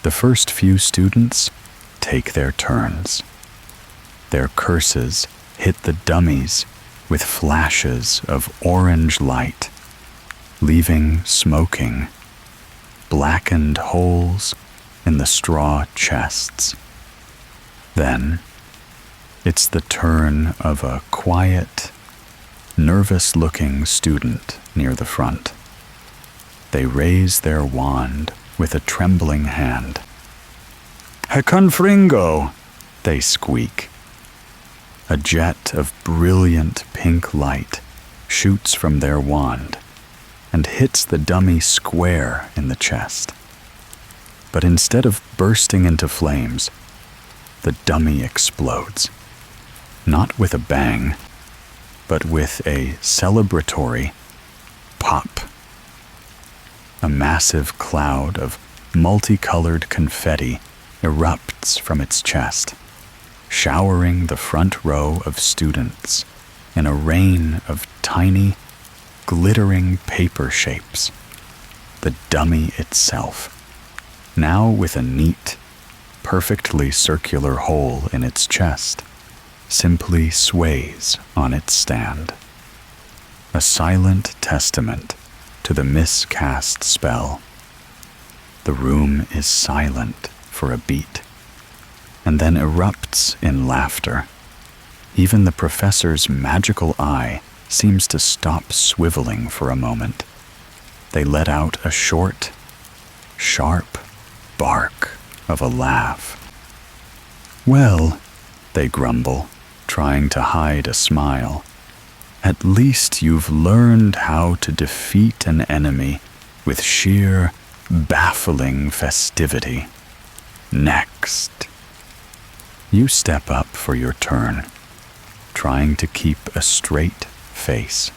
The first few students take their turns. Their curses hit the dummies with flashes of orange light, leaving smoking, blackened holes in the straw chests. Then, It's the turn of a quiet, nervous-looking student near the front. They raise their wand with a trembling hand. "Heconfringo!" they squeak. A jet of brilliant pink light shoots from their wand and hits the dummy square in the chest. But instead of bursting into flames, the dummy explodes. Not with a bang, but with a celebratory pop. A massive cloud of multicolored confetti erupts from its chest, showering the front row of students in a rain of tiny, glittering paper shapes. The dummy itself, now with a neat, perfectly circular hole in its chest, simply sways on its stand. A silent testament to the miscast spell. The room is silent for a beat, and then erupts in laughter. Even the professor's magical eye seems to stop swiveling for a moment. They let out a short, sharp bark of a laugh. "Well," they grumble, trying to hide a smile, "at least you've learned how to defeat an enemy with sheer, baffling festivity. Next." You step up for your turn, trying to keep a straight face.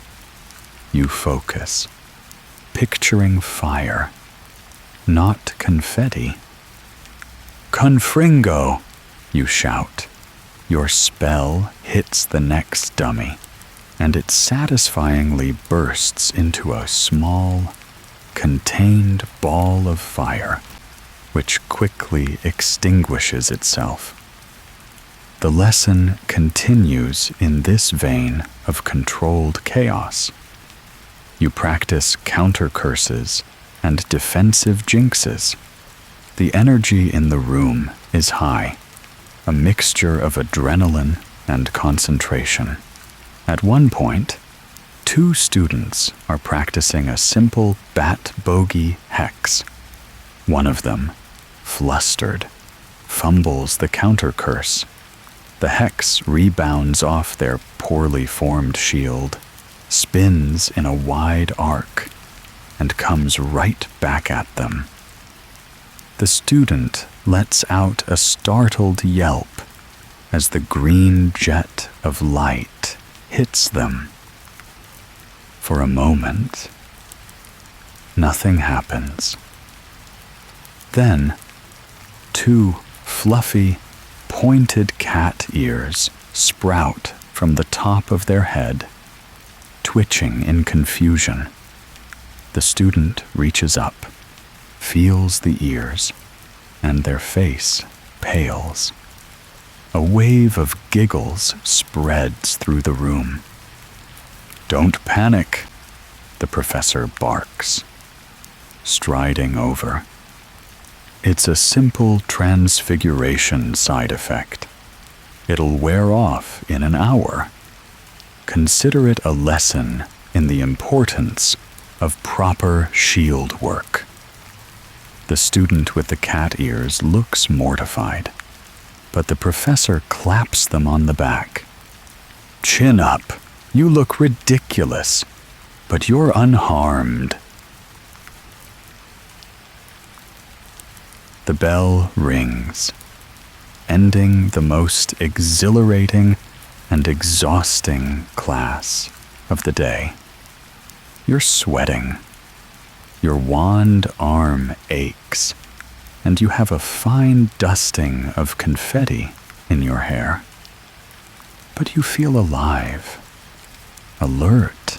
You focus, picturing fire, not confetti. "Confringo!" you shout. Your spell hits the next dummy, and it satisfyingly bursts into a small, contained ball of fire, which quickly extinguishes itself. The lesson continues in this vein of controlled chaos. You practice counter curses and defensive jinxes. The energy in the room is high, a mixture of adrenaline and concentration. At one point, 2 students are practicing a simple bat bogey hex. One of them, flustered, fumbles the counter curse. The hex rebounds off their poorly formed shield, spins in a wide arc, and comes right back at them. The student lets out a startled yelp as the green jet of light hits them. For a moment, nothing happens. Then, 2 fluffy, pointed cat ears sprout from the top of their head, twitching in confusion. The student reaches up, feels the ears, and their face pales. A wave of giggles spreads through the room. "Don't panic," the professor barks, striding over. "It's a simple transfiguration side effect. It'll wear off in an hour. Consider it a lesson in the importance of proper shield work." The student with the cat ears looks mortified, but the professor claps them on the back. "Chin up. You look ridiculous, but you're unharmed." The bell rings, ending the most exhilarating and exhausting class of the day. You're sweating. Your wand arm aches, and you have a fine dusting of confetti in your hair. But you feel alive, alert.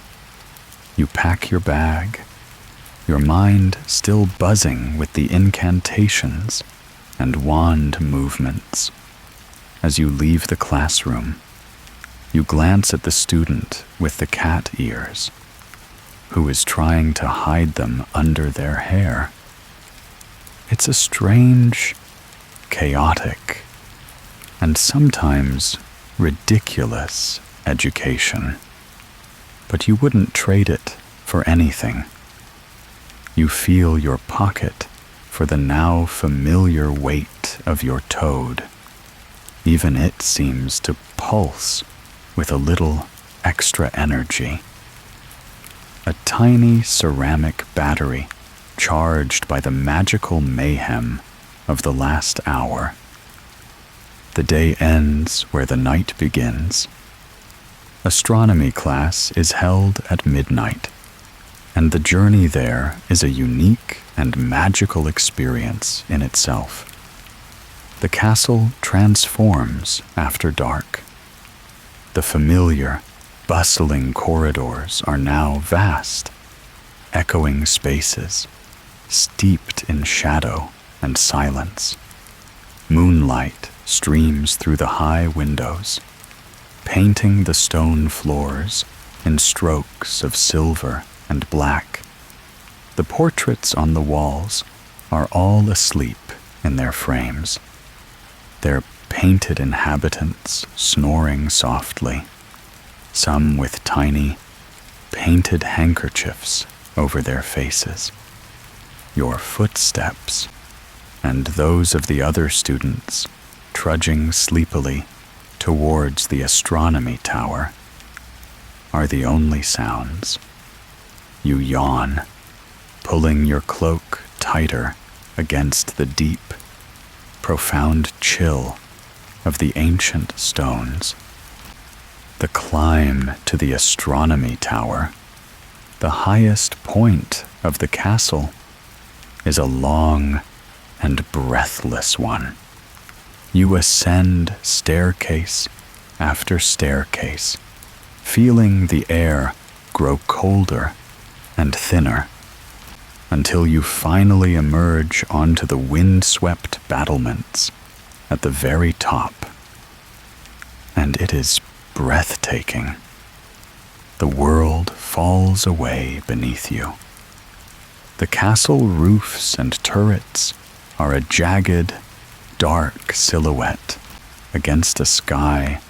You pack your bag, your mind still buzzing with the incantations and wand movements. As you leave the classroom, you glance at the student with the cat ears, who is trying to hide them under their hair. It's a strange, chaotic, and sometimes ridiculous education, but you wouldn't trade it for anything. You feel your pocket for the now familiar weight of your toad. Even it seems to pulse with a little extra energy. A tiny ceramic battery charged by the magical mayhem of the last hour. The day ends where the night begins. Astronomy class is held at midnight, and the journey there is a unique and magical experience in itself. The castle transforms after dark. The familiar, bustling corridors are now vast, echoing spaces, steeped in shadow and silence. Moonlight streams through the high windows, painting the stone floors in strokes of silver and black. The portraits on the walls are all asleep in their frames, their painted inhabitants snoring softly, some with tiny, painted handkerchiefs over their faces. Your footsteps, and those of the other students trudging sleepily towards the astronomy tower, are the only sounds. You yawn, pulling your cloak tighter against the deep, profound chill of the ancient stones. The climb to the astronomy tower, the highest point of the castle, is a long and breathless one. You ascend staircase after staircase, feeling the air grow colder and thinner, until you finally emerge onto the wind-swept battlements at the very top. And it is breathtaking. The world falls away beneath you. The castle roofs and turrets are a jagged, dark silhouette against a sky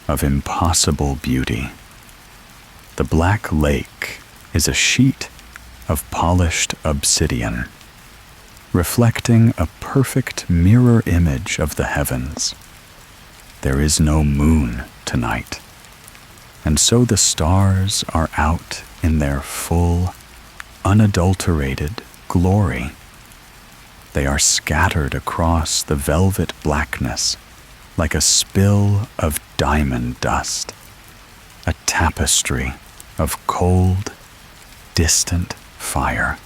of impossible beauty. The black lake is a sheet of polished obsidian, reflecting a perfect mirror image of the heavens. There is no moon tonight, and so the stars are out in their full, unadulterated glory. They are scattered across the velvet blackness like a spill of diamond dust, a tapestry of cold, distant fire.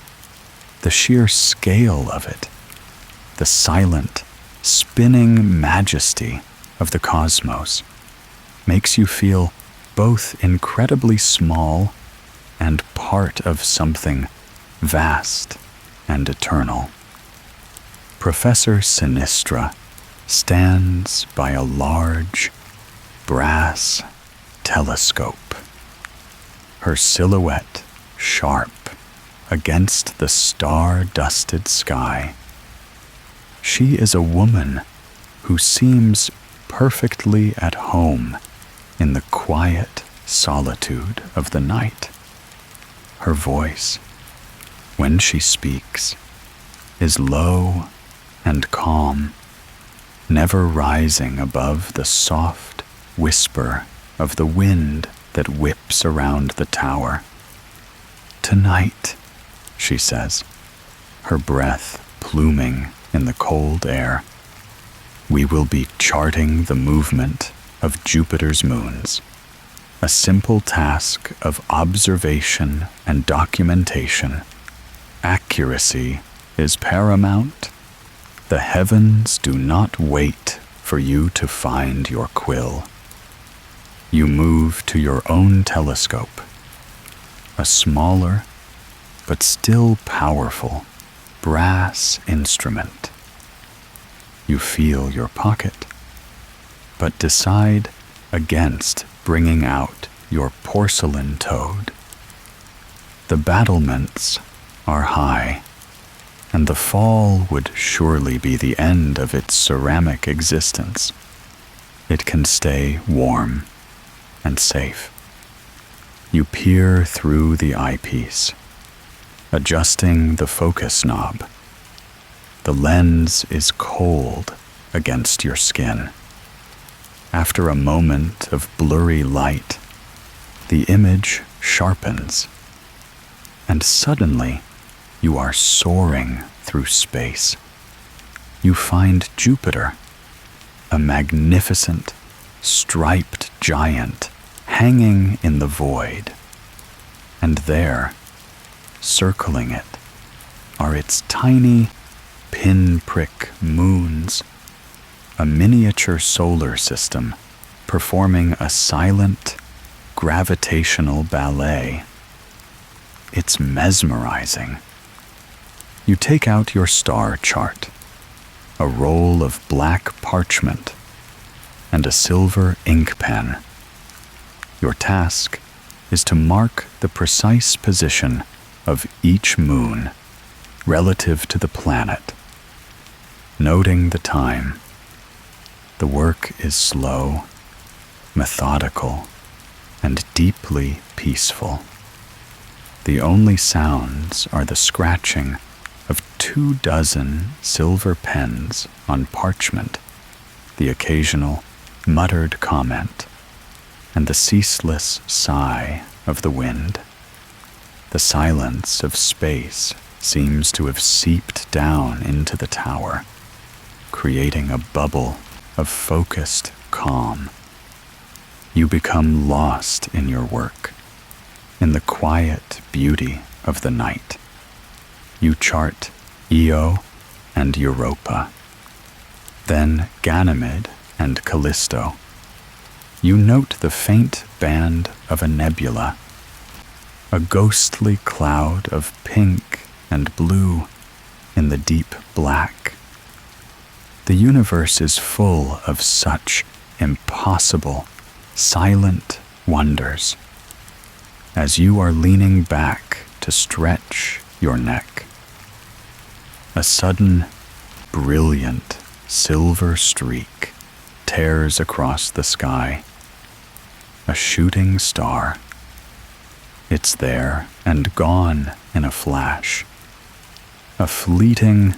The sheer scale of it, the silent, spinning majesty of the cosmos, makes you feel both incredibly small and part of something vast and eternal. Professor Sinistra stands by a large, brass telescope, her silhouette sharp against the star-dusted sky. She is a woman who seems perfectly at home in the quiet solitude of the night. Her voice, when she speaks, is low and calm, never rising above the soft whisper of the wind that whips around the tower. "Tonight," she says, her breath pluming in the cold air, "we will be charting the movement of Jupiter's moons, a simple task of observation and documentation. Accuracy is paramount. The heavens do not wait for you to find your quill. You move to your own telescope, a smaller but still powerful brass instrument. You feel your pocket, but decide against bringing out your porcelain toad. The battlements are high, and the fall would surely be the end of its ceramic existence. it can stay warm and safe. You peer through the eyepiece, adjusting the focus knob. The lens is cold against your skin. After a moment of blurry light, the image sharpens, and suddenly you are soaring through space. You find Jupiter, a magnificent, striped giant hanging in the void. And there, circling it, are its tiny pinprick moons, a miniature solar system performing a silent, gravitational ballet. It's mesmerizing. You take out your star chart, a roll of black parchment, and a silver ink pen. Your task is to mark the precise position of each moon relative to the planet, noting the time. The work is slow, methodical, and deeply peaceful. The only sounds are the scratching of 24 silver pens on parchment, the occasional muttered comment, and the ceaseless sigh of the wind. The silence of space seems to have seeped down into the tower, creating a bubble of focused calm. You become lost in your work, in the quiet beauty of the night. You chart Io and Europa, then Ganymede and Callisto. You note the faint band of a nebula, a ghostly cloud of pink and blue in the deep black. The universe is full of such impossible, silent wonders. As you are leaning back to stretch your neck, a sudden, brilliant silver streak tears across the sky. A shooting star. It's there and gone in a flash. A fleeting,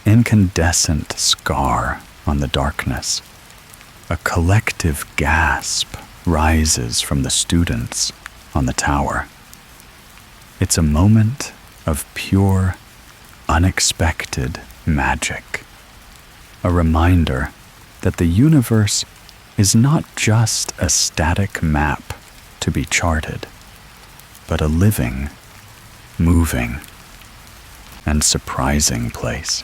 incandescent scar on the darkness. A collective gasp rises from the students on the tower. It's a moment of pure, unexpected magic. A reminder that the universe is not just a static map to be charted, but a living, moving, and surprising place.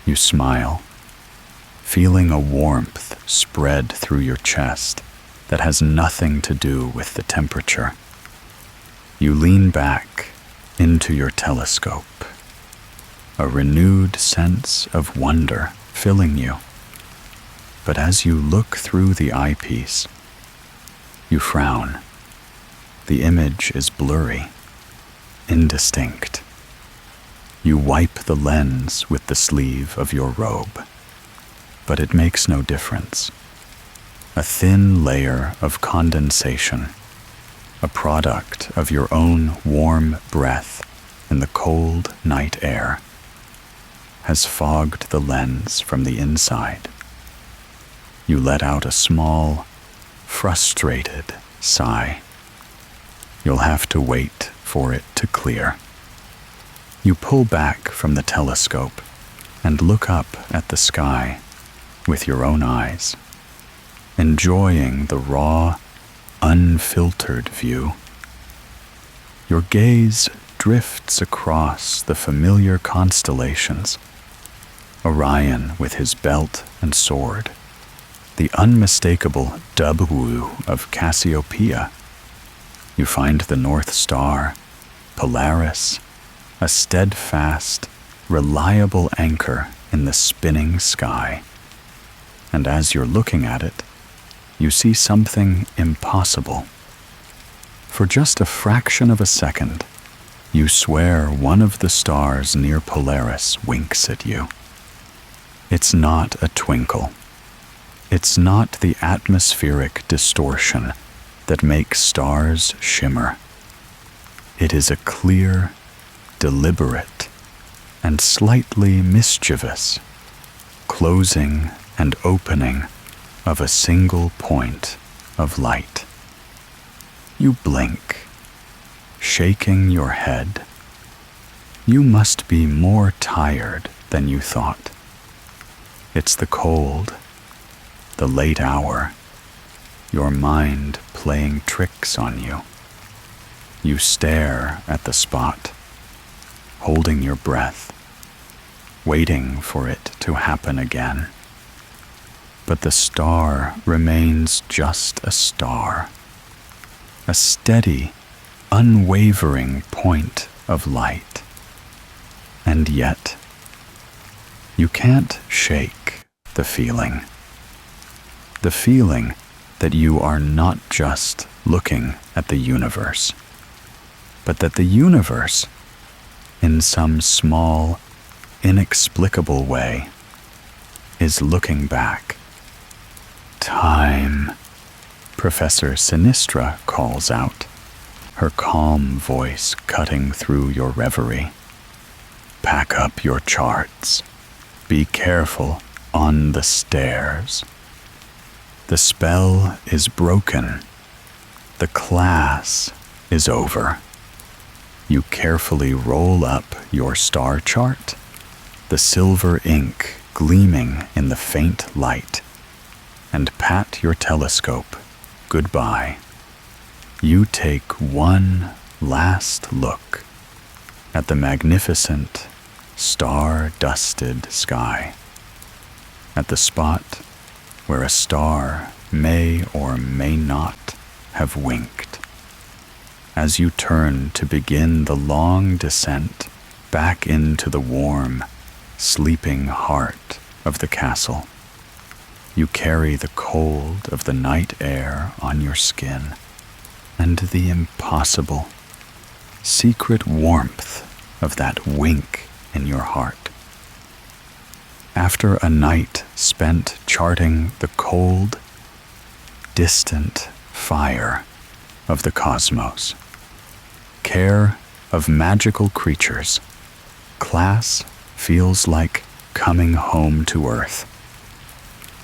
You smile, feeling a warmth spread through your chest that has nothing to do with the temperature. You lean back into your telescope, a renewed sense of wonder filling you. But as you look through the eyepiece, you frown. The image is blurry, indistinct. You wipe the lens with the sleeve of your robe, but it makes no difference. A thin layer of condensation, a product of your own warm breath in the cold night air, has fogged the lens from the inside. You let out a small, frustrated sigh. You'll have to wait for it to clear. You pull back from the telescope and look up at the sky with your own eyes, enjoying the raw, unfiltered view. Your gaze drifts across the familiar constellations. Orion with his belt and sword, the unmistakable W of Cassiopeia. You find the North Star, Polaris, a steadfast, reliable anchor in the spinning sky. And as you're looking at it, you see something impossible. For just a fraction of a second, you swear one of the stars near Polaris winks at you. It's not a twinkle. It's not the atmospheric distortion that makes stars shimmer. It is a clear, deliberate, and slightly mischievous closing and opening of a single point of light. You blink, shaking your head. You must be more tired than you thought. It's the cold, the late hour, your mind playing tricks on you. You stare at the spot, holding your breath, waiting for it to happen again. But the star remains just a star, a steady, unwavering point of light. And yet, you can't shake the feeling that you are not just looking at the universe, but that the universe, in some small, inexplicable way, is looking back. Time, Professor Sinistra calls out, her calm voice cutting through your reverie. Pack up your charts. Be careful on the stairs. The spell is broken. The class is over. You carefully roll up your star chart, the silver ink gleaming in the faint light, and pat your telescope goodbye. You take one last look at the magnificent, star-dusted sky, at the spot where a star may or may not have winked. As you turn to begin the long descent back into the warm, sleeping heart of the castle, you carry the cold of the night air on your skin and the impossible, secret warmth of that wink in your heart. After a night spent charting the cold, distant fire of the cosmos, care of magical creatures, class feels like coming home to Earth.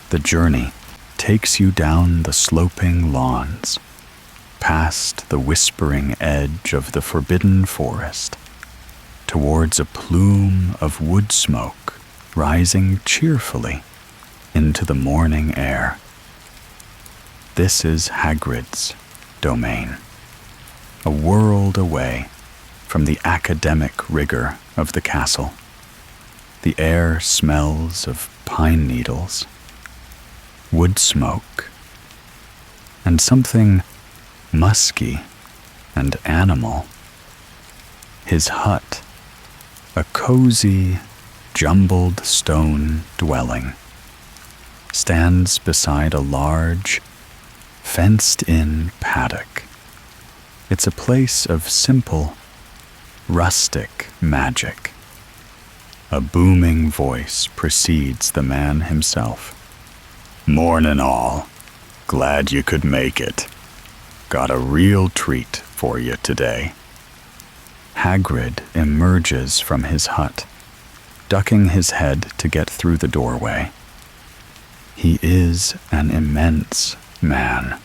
The journey takes you down the sloping lawns, past the whispering edge of the forbidden forest, towards a plume of wood smoke rising cheerfully into the morning air. This is Hagrid's domain, a world away from the academic rigor of the castle. The air smells of pine needles, wood smoke, and something musky and animal. His hut, a cozy, jumbled stone dwelling, stands beside a large, fenced-in paddock. It's a place of simple, rustic magic. A booming voice precedes the man himself. "Mornin' all. Glad you could make it. Got a real treat for you today." Hagrid emerges from his hut, ducking his head to get through the doorway. He is an immense man,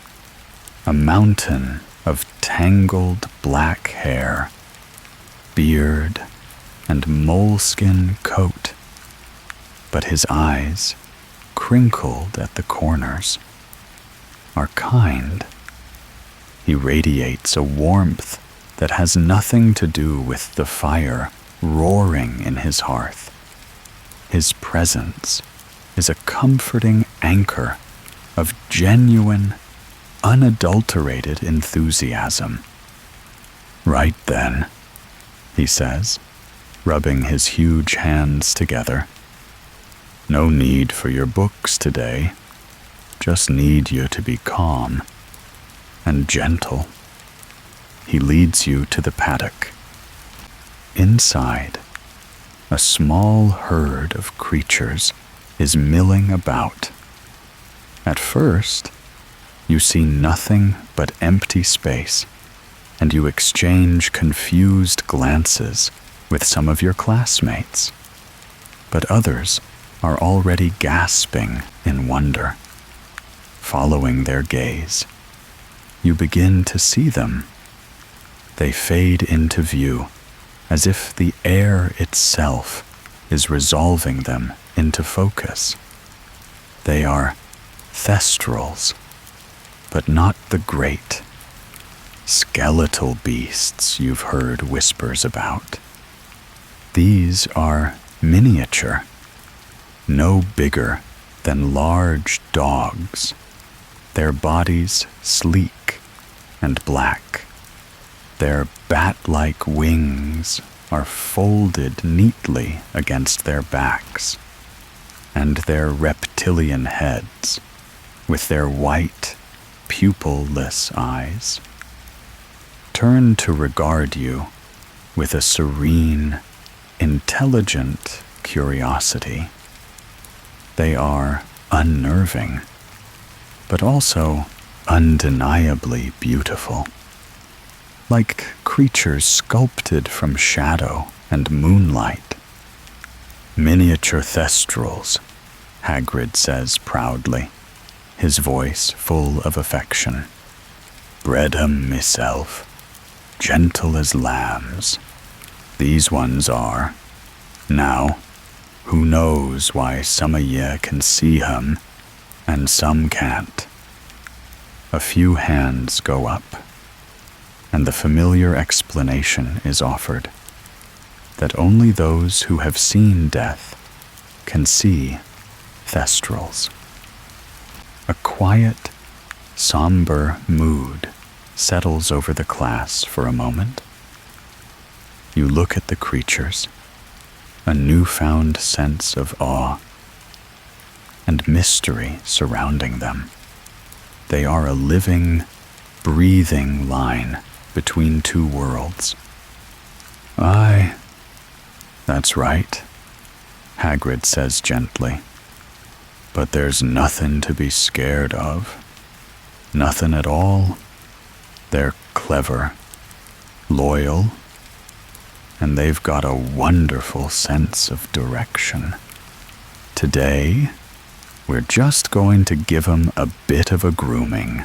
a mountain of tangled black hair, beard, and moleskin coat, but his eyes, crinkled at the corners, are kind. He radiates a warmth that has nothing to do with the fire roaring in his hearth. His presence is a comforting anchor of genuine, unadulterated enthusiasm. "Right then," he says, rubbing his huge hands together. "No need for your books today. Just need you to be calm and gentle." He leads you to the paddock. Inside, a small herd of creatures is milling about. At first, you see nothing but empty space, and you exchange confused glances with some of your classmates. But others are already gasping in wonder. Following their gaze, you begin to see them. They fade into view as if the air itself is resolving them into focus. They are thestrals, but not the great, skeletal beasts you've heard whispers about. These are miniature, no bigger than large dogs, their bodies sleek and black. Their bat-like wings are folded neatly against their backs, and their reptilian heads, with their white, pupil-less eyes, turn to regard you with a serene, intelligent curiosity. They are unnerving, but also undeniably beautiful, like creatures sculpted from shadow and moonlight. Miniature thestrals, Hagrid says proudly, his voice full of affection. Bred 'em myself, gentle as lambs. These ones are. Now, who knows why some o' ye can see 'em and some can't? A few hands go up, and the familiar explanation is offered, that only those who have seen death can see thestrals. A quiet, somber mood settles over the class for a moment. You look at the creatures, a newfound sense of awe and mystery surrounding them. They are a living, breathing line between two worlds. Aye, that's right, Hagrid says gently. But there's nothing to be scared of. Nothing at all. They're clever, loyal, and they've got a wonderful sense of direction. Today, we're just going to give 'em a bit of a grooming.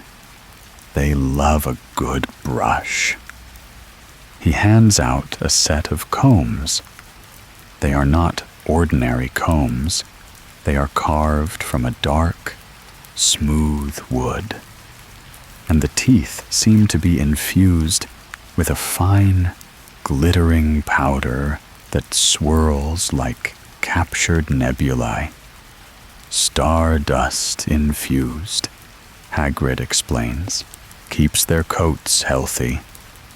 They love a good brush. He hands out a set of combs. They are not ordinary combs. They are carved from a dark, smooth wood, and the teeth seem to be infused with a fine, glittering powder that swirls like captured nebulae. Stardust infused, Hagrid explains. Keeps their coats healthy.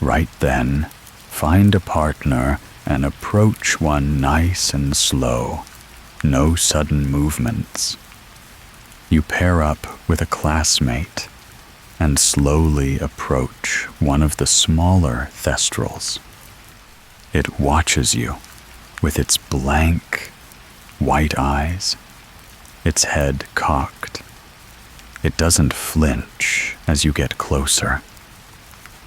Right then, find a partner and approach one nice and slow. No sudden movements. You pair up with a classmate and slowly approach one of the smaller thestrals. It watches you with its blank, white eyes, its head cocked. It doesn't flinch as you get closer.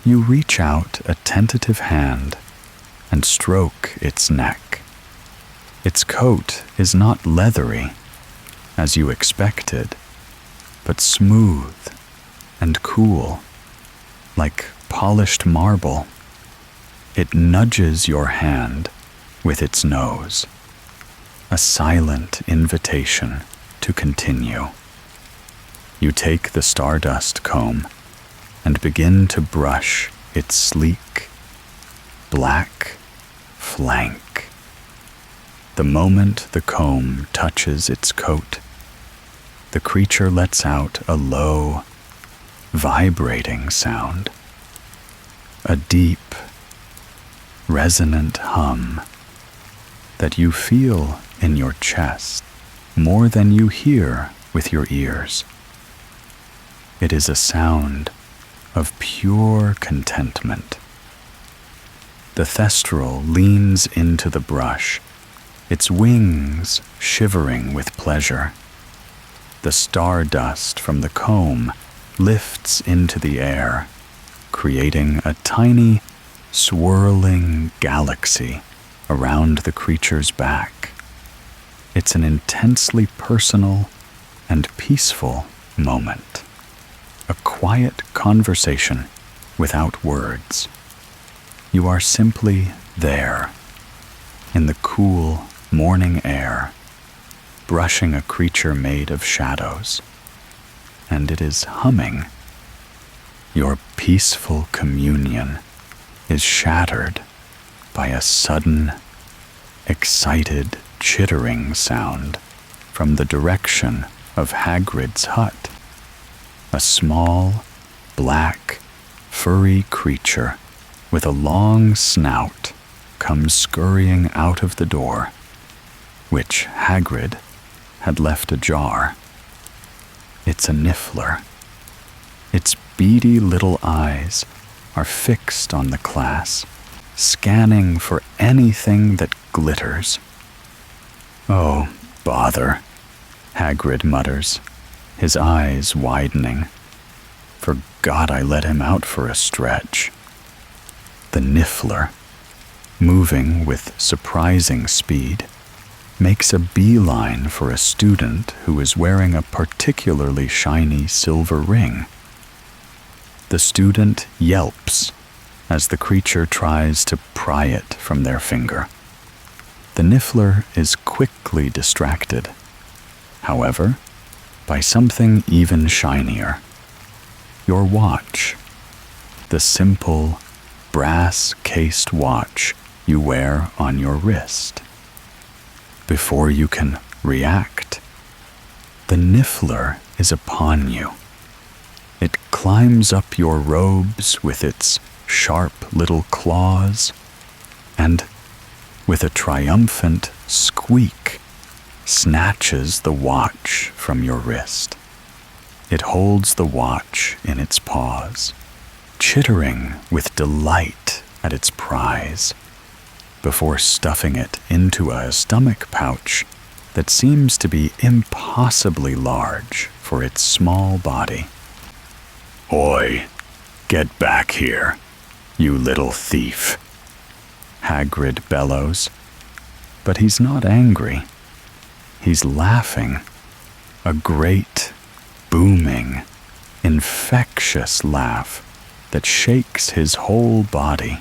You reach out a tentative hand and stroke its neck. Its coat is not leathery, as you expected, but smooth and cool, like polished marble. It nudges your hand with its nose, a silent invitation to continue. You take the stardust comb and begin to brush its sleek, black flank. The moment the comb touches its coat, the creature lets out a low, vibrating sound, a deep, resonant hum that you feel in your chest more than you hear with your ears. It is a sound of pure contentment. The thestral leans into the brush, its wings shivering with pleasure. The stardust from the comb lifts into the air, creating a tiny, swirling galaxy around the creature's back. It's an intensely personal and peaceful moment. A quiet conversation without words. You are simply there, in the cool morning air, brushing a creature made of shadows, and it is humming. Your peaceful communion is shattered by a sudden, excited chittering sound from the direction of Hagrid's hut. A small, black, furry creature with a long snout comes scurrying out of the door, which Hagrid had left ajar. It's a niffler. Its beady little eyes are fixed on the class, scanning for anything that glitters. "Oh, bother," Hagrid mutters, his eyes widening. "Forgot I let him out for a stretch." The niffler, moving with surprising speed, makes a beeline for a student who is wearing a particularly shiny silver ring. The student yelps as the creature tries to pry it from their finger. The niffler is quickly distracted, however, by something even shinier. Your watch. The simple, brass-cased watch you wear on your wrist. Before you can react, the niffler is upon you. It climbs up your robes with its sharp little claws, and, with a triumphant squeak, snatches the watch from your wrist. It holds the watch in its paws, chittering with delight at its prize, before stuffing it into a stomach pouch that seems to be impossibly large for its small body. "Oi, get back here, you little thief," Hagrid bellows, but he's not angry. He's laughing, a great, booming, infectious laugh that shakes his whole body.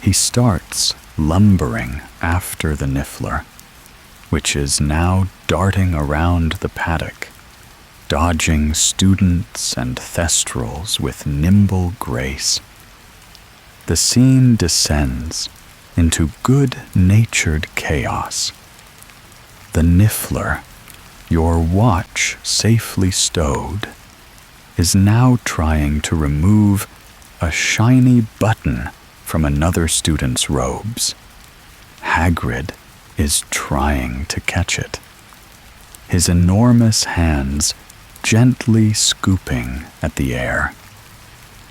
He starts lumbering after the niffler, which is now darting around the paddock, dodging students and thestrals with nimble grace. The scene descends into good-natured chaos. The niffler, your watch safely stowed, is now trying to remove a shiny button from another student's robes. Hagrid is trying to catch it, his enormous hands gently scooping at the air.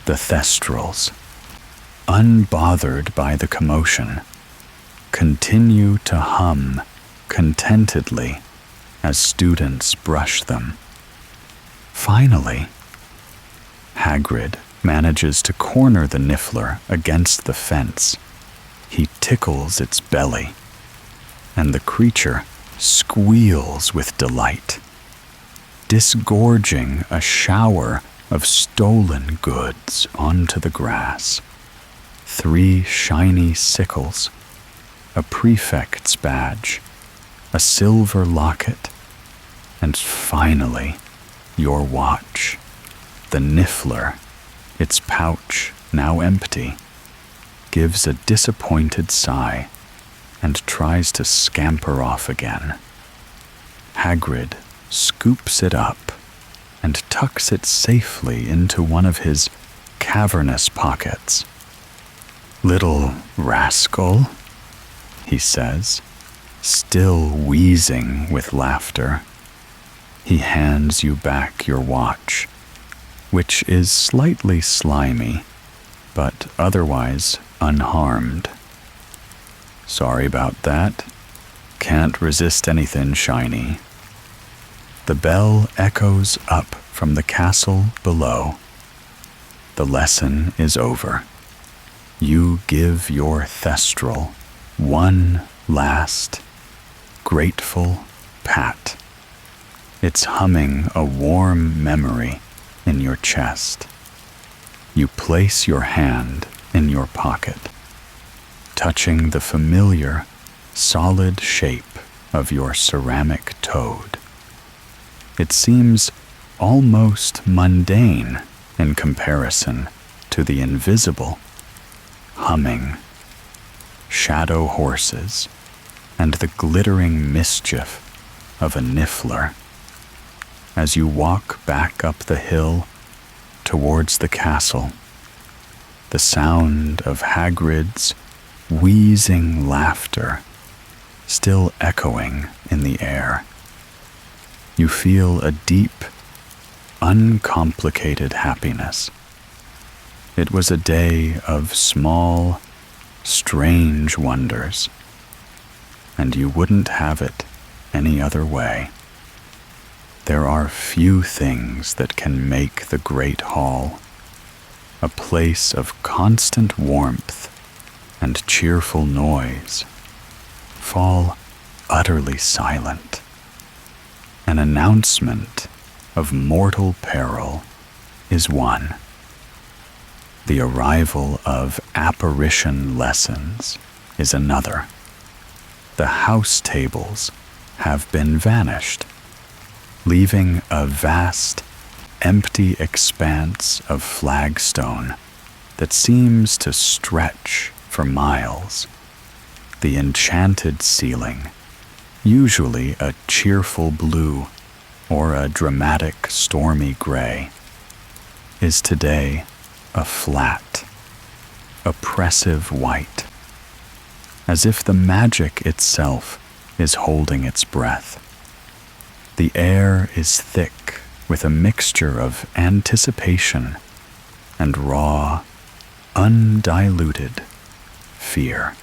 The thestrals, unbothered by the commotion, continue to hum contentedly as students brush them. Finally, Hagrid manages to corner the niffler against the fence. He tickles its belly, and the creature squeals with delight, disgorging a shower of stolen goods onto the grass. 3 shiny sickles, a prefect's badge, a silver locket, and finally, your watch. The niffler, its pouch now empty, gives a disappointed sigh and tries to scamper off again. Hagrid scoops it up and tucks it safely into one of his cavernous pockets. "Little rascal," he says, still wheezing with laughter. He hands you back your watch, which is slightly slimy, but otherwise unharmed. "Sorry about that. Can't resist anything shiny." The bell echoes up from the castle below. The lesson is over. You give your thestral one last, grateful pat. It's humming a warm memory in your chest. You place your hand in your pocket, touching the familiar, solid shape of your ceramic toad. It seems almost mundane in comparison to the invisible, humming, shadow horses, and the glittering mischief of a niffler. As you walk back up the hill towards the castle, the sound of Hagrid's wheezing laughter still echoing in the air. You feel a deep, uncomplicated happiness. It was a day of small, strange wonders, and you wouldn't have it any other way. There are few things that can make the Great Hall a place of constant warmth and cheerful noise fall utterly silent. An announcement of mortal peril is one. The arrival of apparition lessons is another. The house tables have been vanished, leaving a vast, empty expanse of flagstone that seems to stretch for miles. The enchanted ceiling, usually a cheerful blue or a dramatic stormy gray, is today a flat, oppressive white, as if the magic itself is holding its breath. The air is thick with a mixture of anticipation and raw, undiluted fear.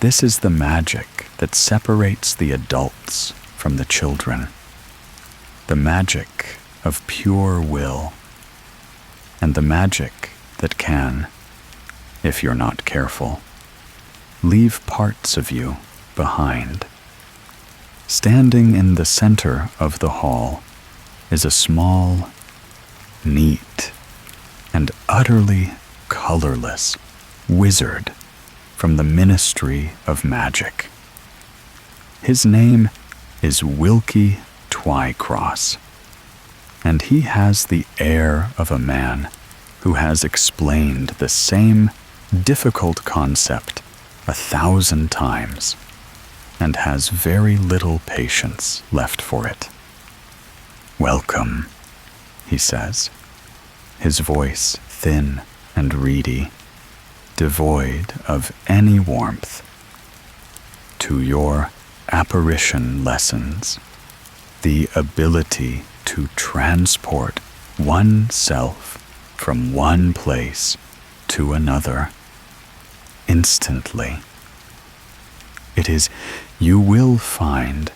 This is the magic that separates the adults from the children, the magic of pure will, and the magic that can, if you're not careful, leave parts of you behind. Standing in the center of the hall is a small, neat, and utterly colorless wizard from the Ministry of Magic. His name is Wilkie Twycross, and he has the air of a man who has explained the same difficult concept 1,000 times and has very little patience left for it. "Welcome," he says, his voice thin and reedy, devoid of any warmth, "to your apparition lessons, the ability to transport oneself from one place to another instantly. You will find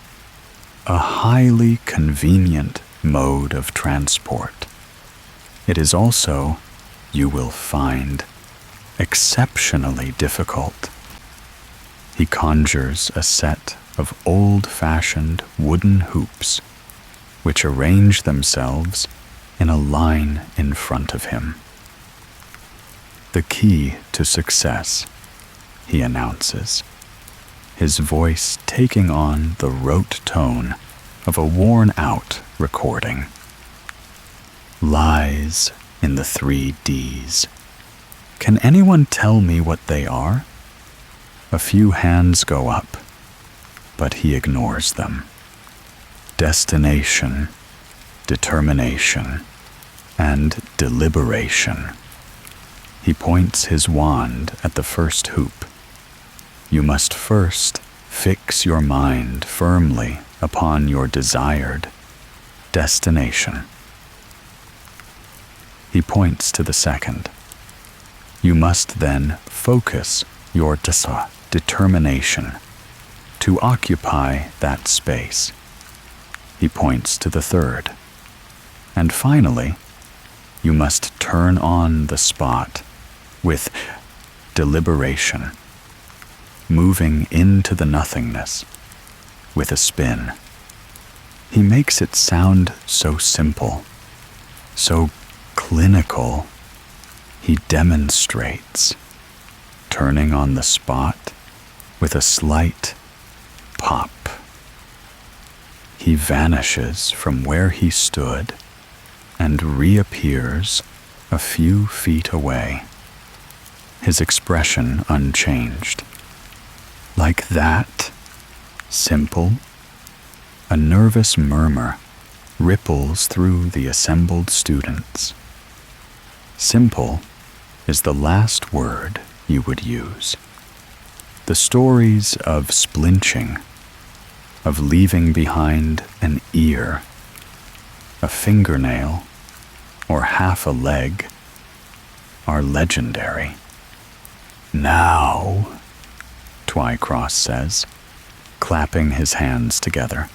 a highly convenient mode of transport. It is also, you will find, exceptionally difficult." He conjures a set of old-fashioned wooden hoops, which arrange themselves in a line in front of him. "The key to success," he announces, his voice taking on the rote tone of a worn-out recording, "lies in the 3 Ds. Can anyone tell me what they are?" A few hands go up, but he ignores them. Destination, determination, and deliberation. He points his wand at the first hoop. You must first fix your mind firmly upon your desired destination. He points to the second. You must then focus your determination to occupy that space. He points to the third. And finally, you must turn on the spot with deliberation, moving into the nothingness with a spin. He makes it sound so simple, so clinical. He demonstrates turning on the spot with a slight pop. He vanishes from where he stood and reappears a few feet away, his expression unchanged. Like that, simple, a nervous murmur ripples through the assembled students. Simple is the last word you would use. The stories of splinching, of leaving behind an ear, a fingernail, or half a leg, are legendary. Now, Twycross says, clapping his hands together,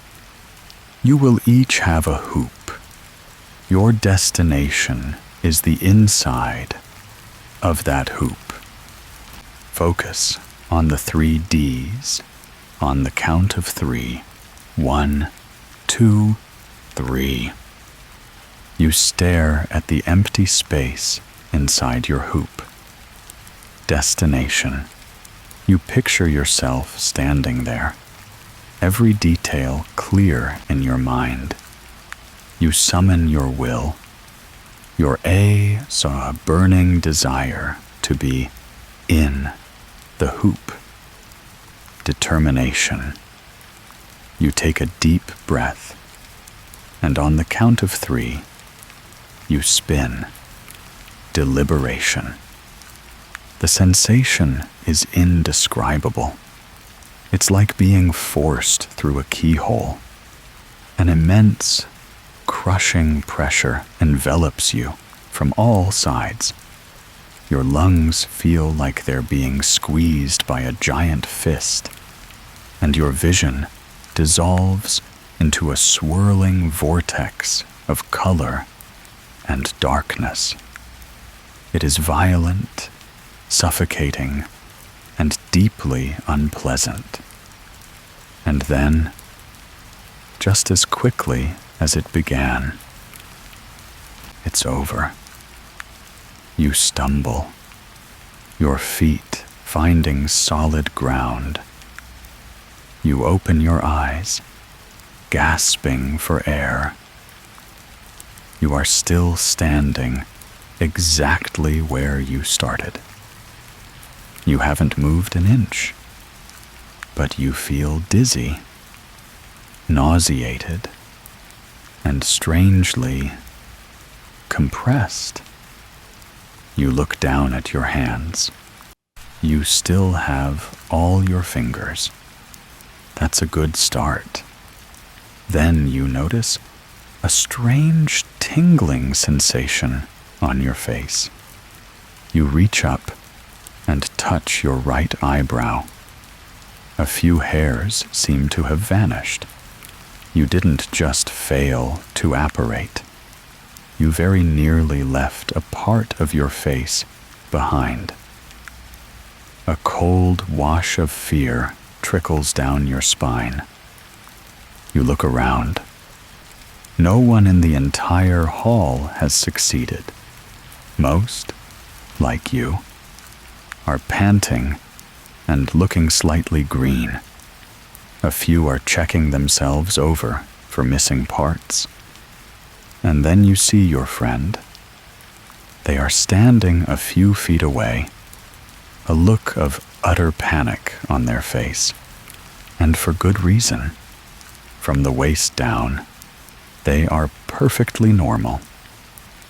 you will each have a hoop. Your destination is the inside of that hoop. Focus on the 3 Ds on the count of 3. 1, 2, 3. You stare at the empty space inside your hoop. Destination. You picture yourself standing there, every detail clear in your mind. You summon your will. Your A saw a burning desire to be in the hoop. Determination. You take a deep breath, and on the count of 3, you spin. Deliberation. The sensation is indescribable. It's like being forced through a keyhole. An immense, crushing pressure envelops you from all sides. Your lungs feel like they're being squeezed by a giant fist, and your vision dissolves into a swirling vortex of color and darkness. It is violent, suffocating, and deeply unpleasant. And then, just as quickly as it began, it's over. You stumble, your feet finding solid ground. You open your eyes, gasping for air. You are still standing exactly where you started. You haven't moved an inch, but you feel dizzy, nauseated, and strangely compressed. You look down at your hands. You still have all your fingers. That's a good start. Then you notice a strange tingling sensation on your face. You reach up and touch your right eyebrow. A few hairs seem to have vanished. You didn't just fail to apparate. You very nearly left a part of your face behind. A cold wash of fear trickles down your spine. You look around. No one in the entire hall has succeeded. Most, like you, are panting and looking slightly green. A few are checking themselves over for missing parts. And then you see your friend. They are standing a few feet away, a look of utter panic on their face, and for good reason. From the waist down, they are perfectly normal,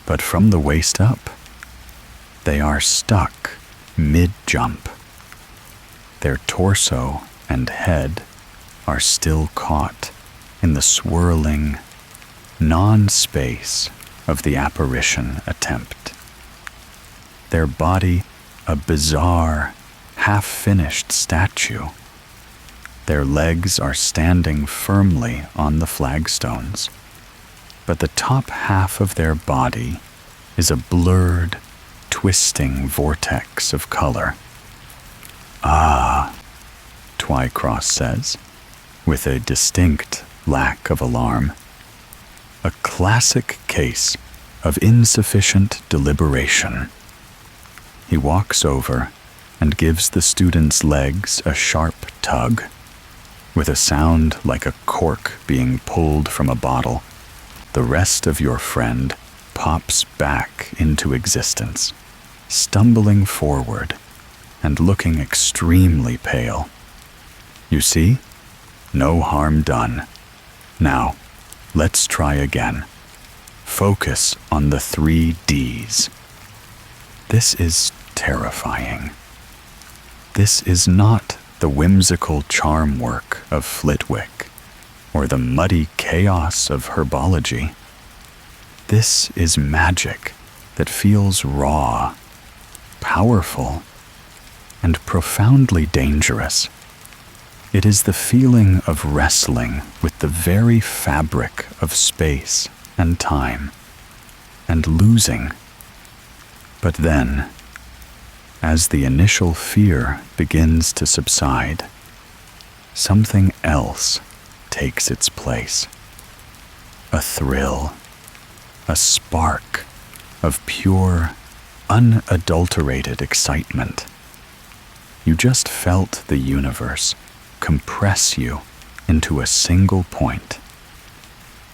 but from the waist up, they are stuck mid-jump. Their torso and head are still caught in the swirling non-space of the apparition attempt. Their body a bizarre, half-finished statue. Their legs are standing firmly on the flagstones, but the top half of their body is a blurred, twisting vortex of color. "Ah," Twycross says, with a distinct lack of alarm. "A classic case of insufficient deliberation." He walks over and gives the student's legs a sharp tug. With a sound like a cork being pulled from a bottle, the rest of your friend pops back into existence, stumbling forward and looking extremely pale. "You see? No harm done. Now, let's try again. Focus on the 3 Ds. This is terrifying. This is not the whimsical charm work of Flitwick or the muddy chaos of Herbology. This is magic that feels raw, powerful, and profoundly dangerous. It is the feeling of wrestling with the very fabric of space and time, and losing. But then, as the initial fear begins to subside, something else takes its place. A thrill, a spark of pure, unadulterated excitement. You just felt the universe compress you into a single point.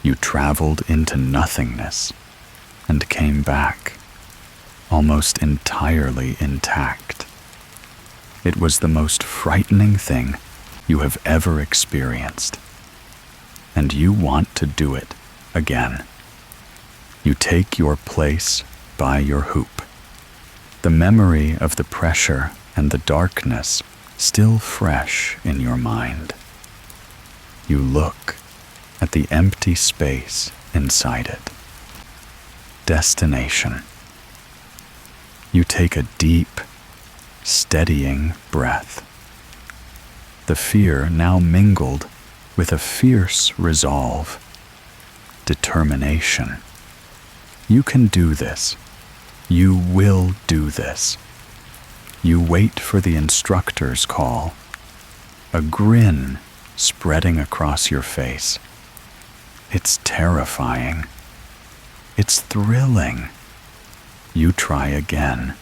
You traveled into nothingness and came back, almost entirely intact. It was the most frightening thing you have ever experienced, and you want to do it again. You take your place by your hoop, the memory of the pressure and the darkness still fresh in your mind. You look at the empty space inside it. Destination. You take a deep, steadying breath. The fear now mingled with a fierce resolve, determination. You can do this. You will do this. You wait for the instructor's call, a grin spreading across your face. It's terrifying. It's thrilling. You try again.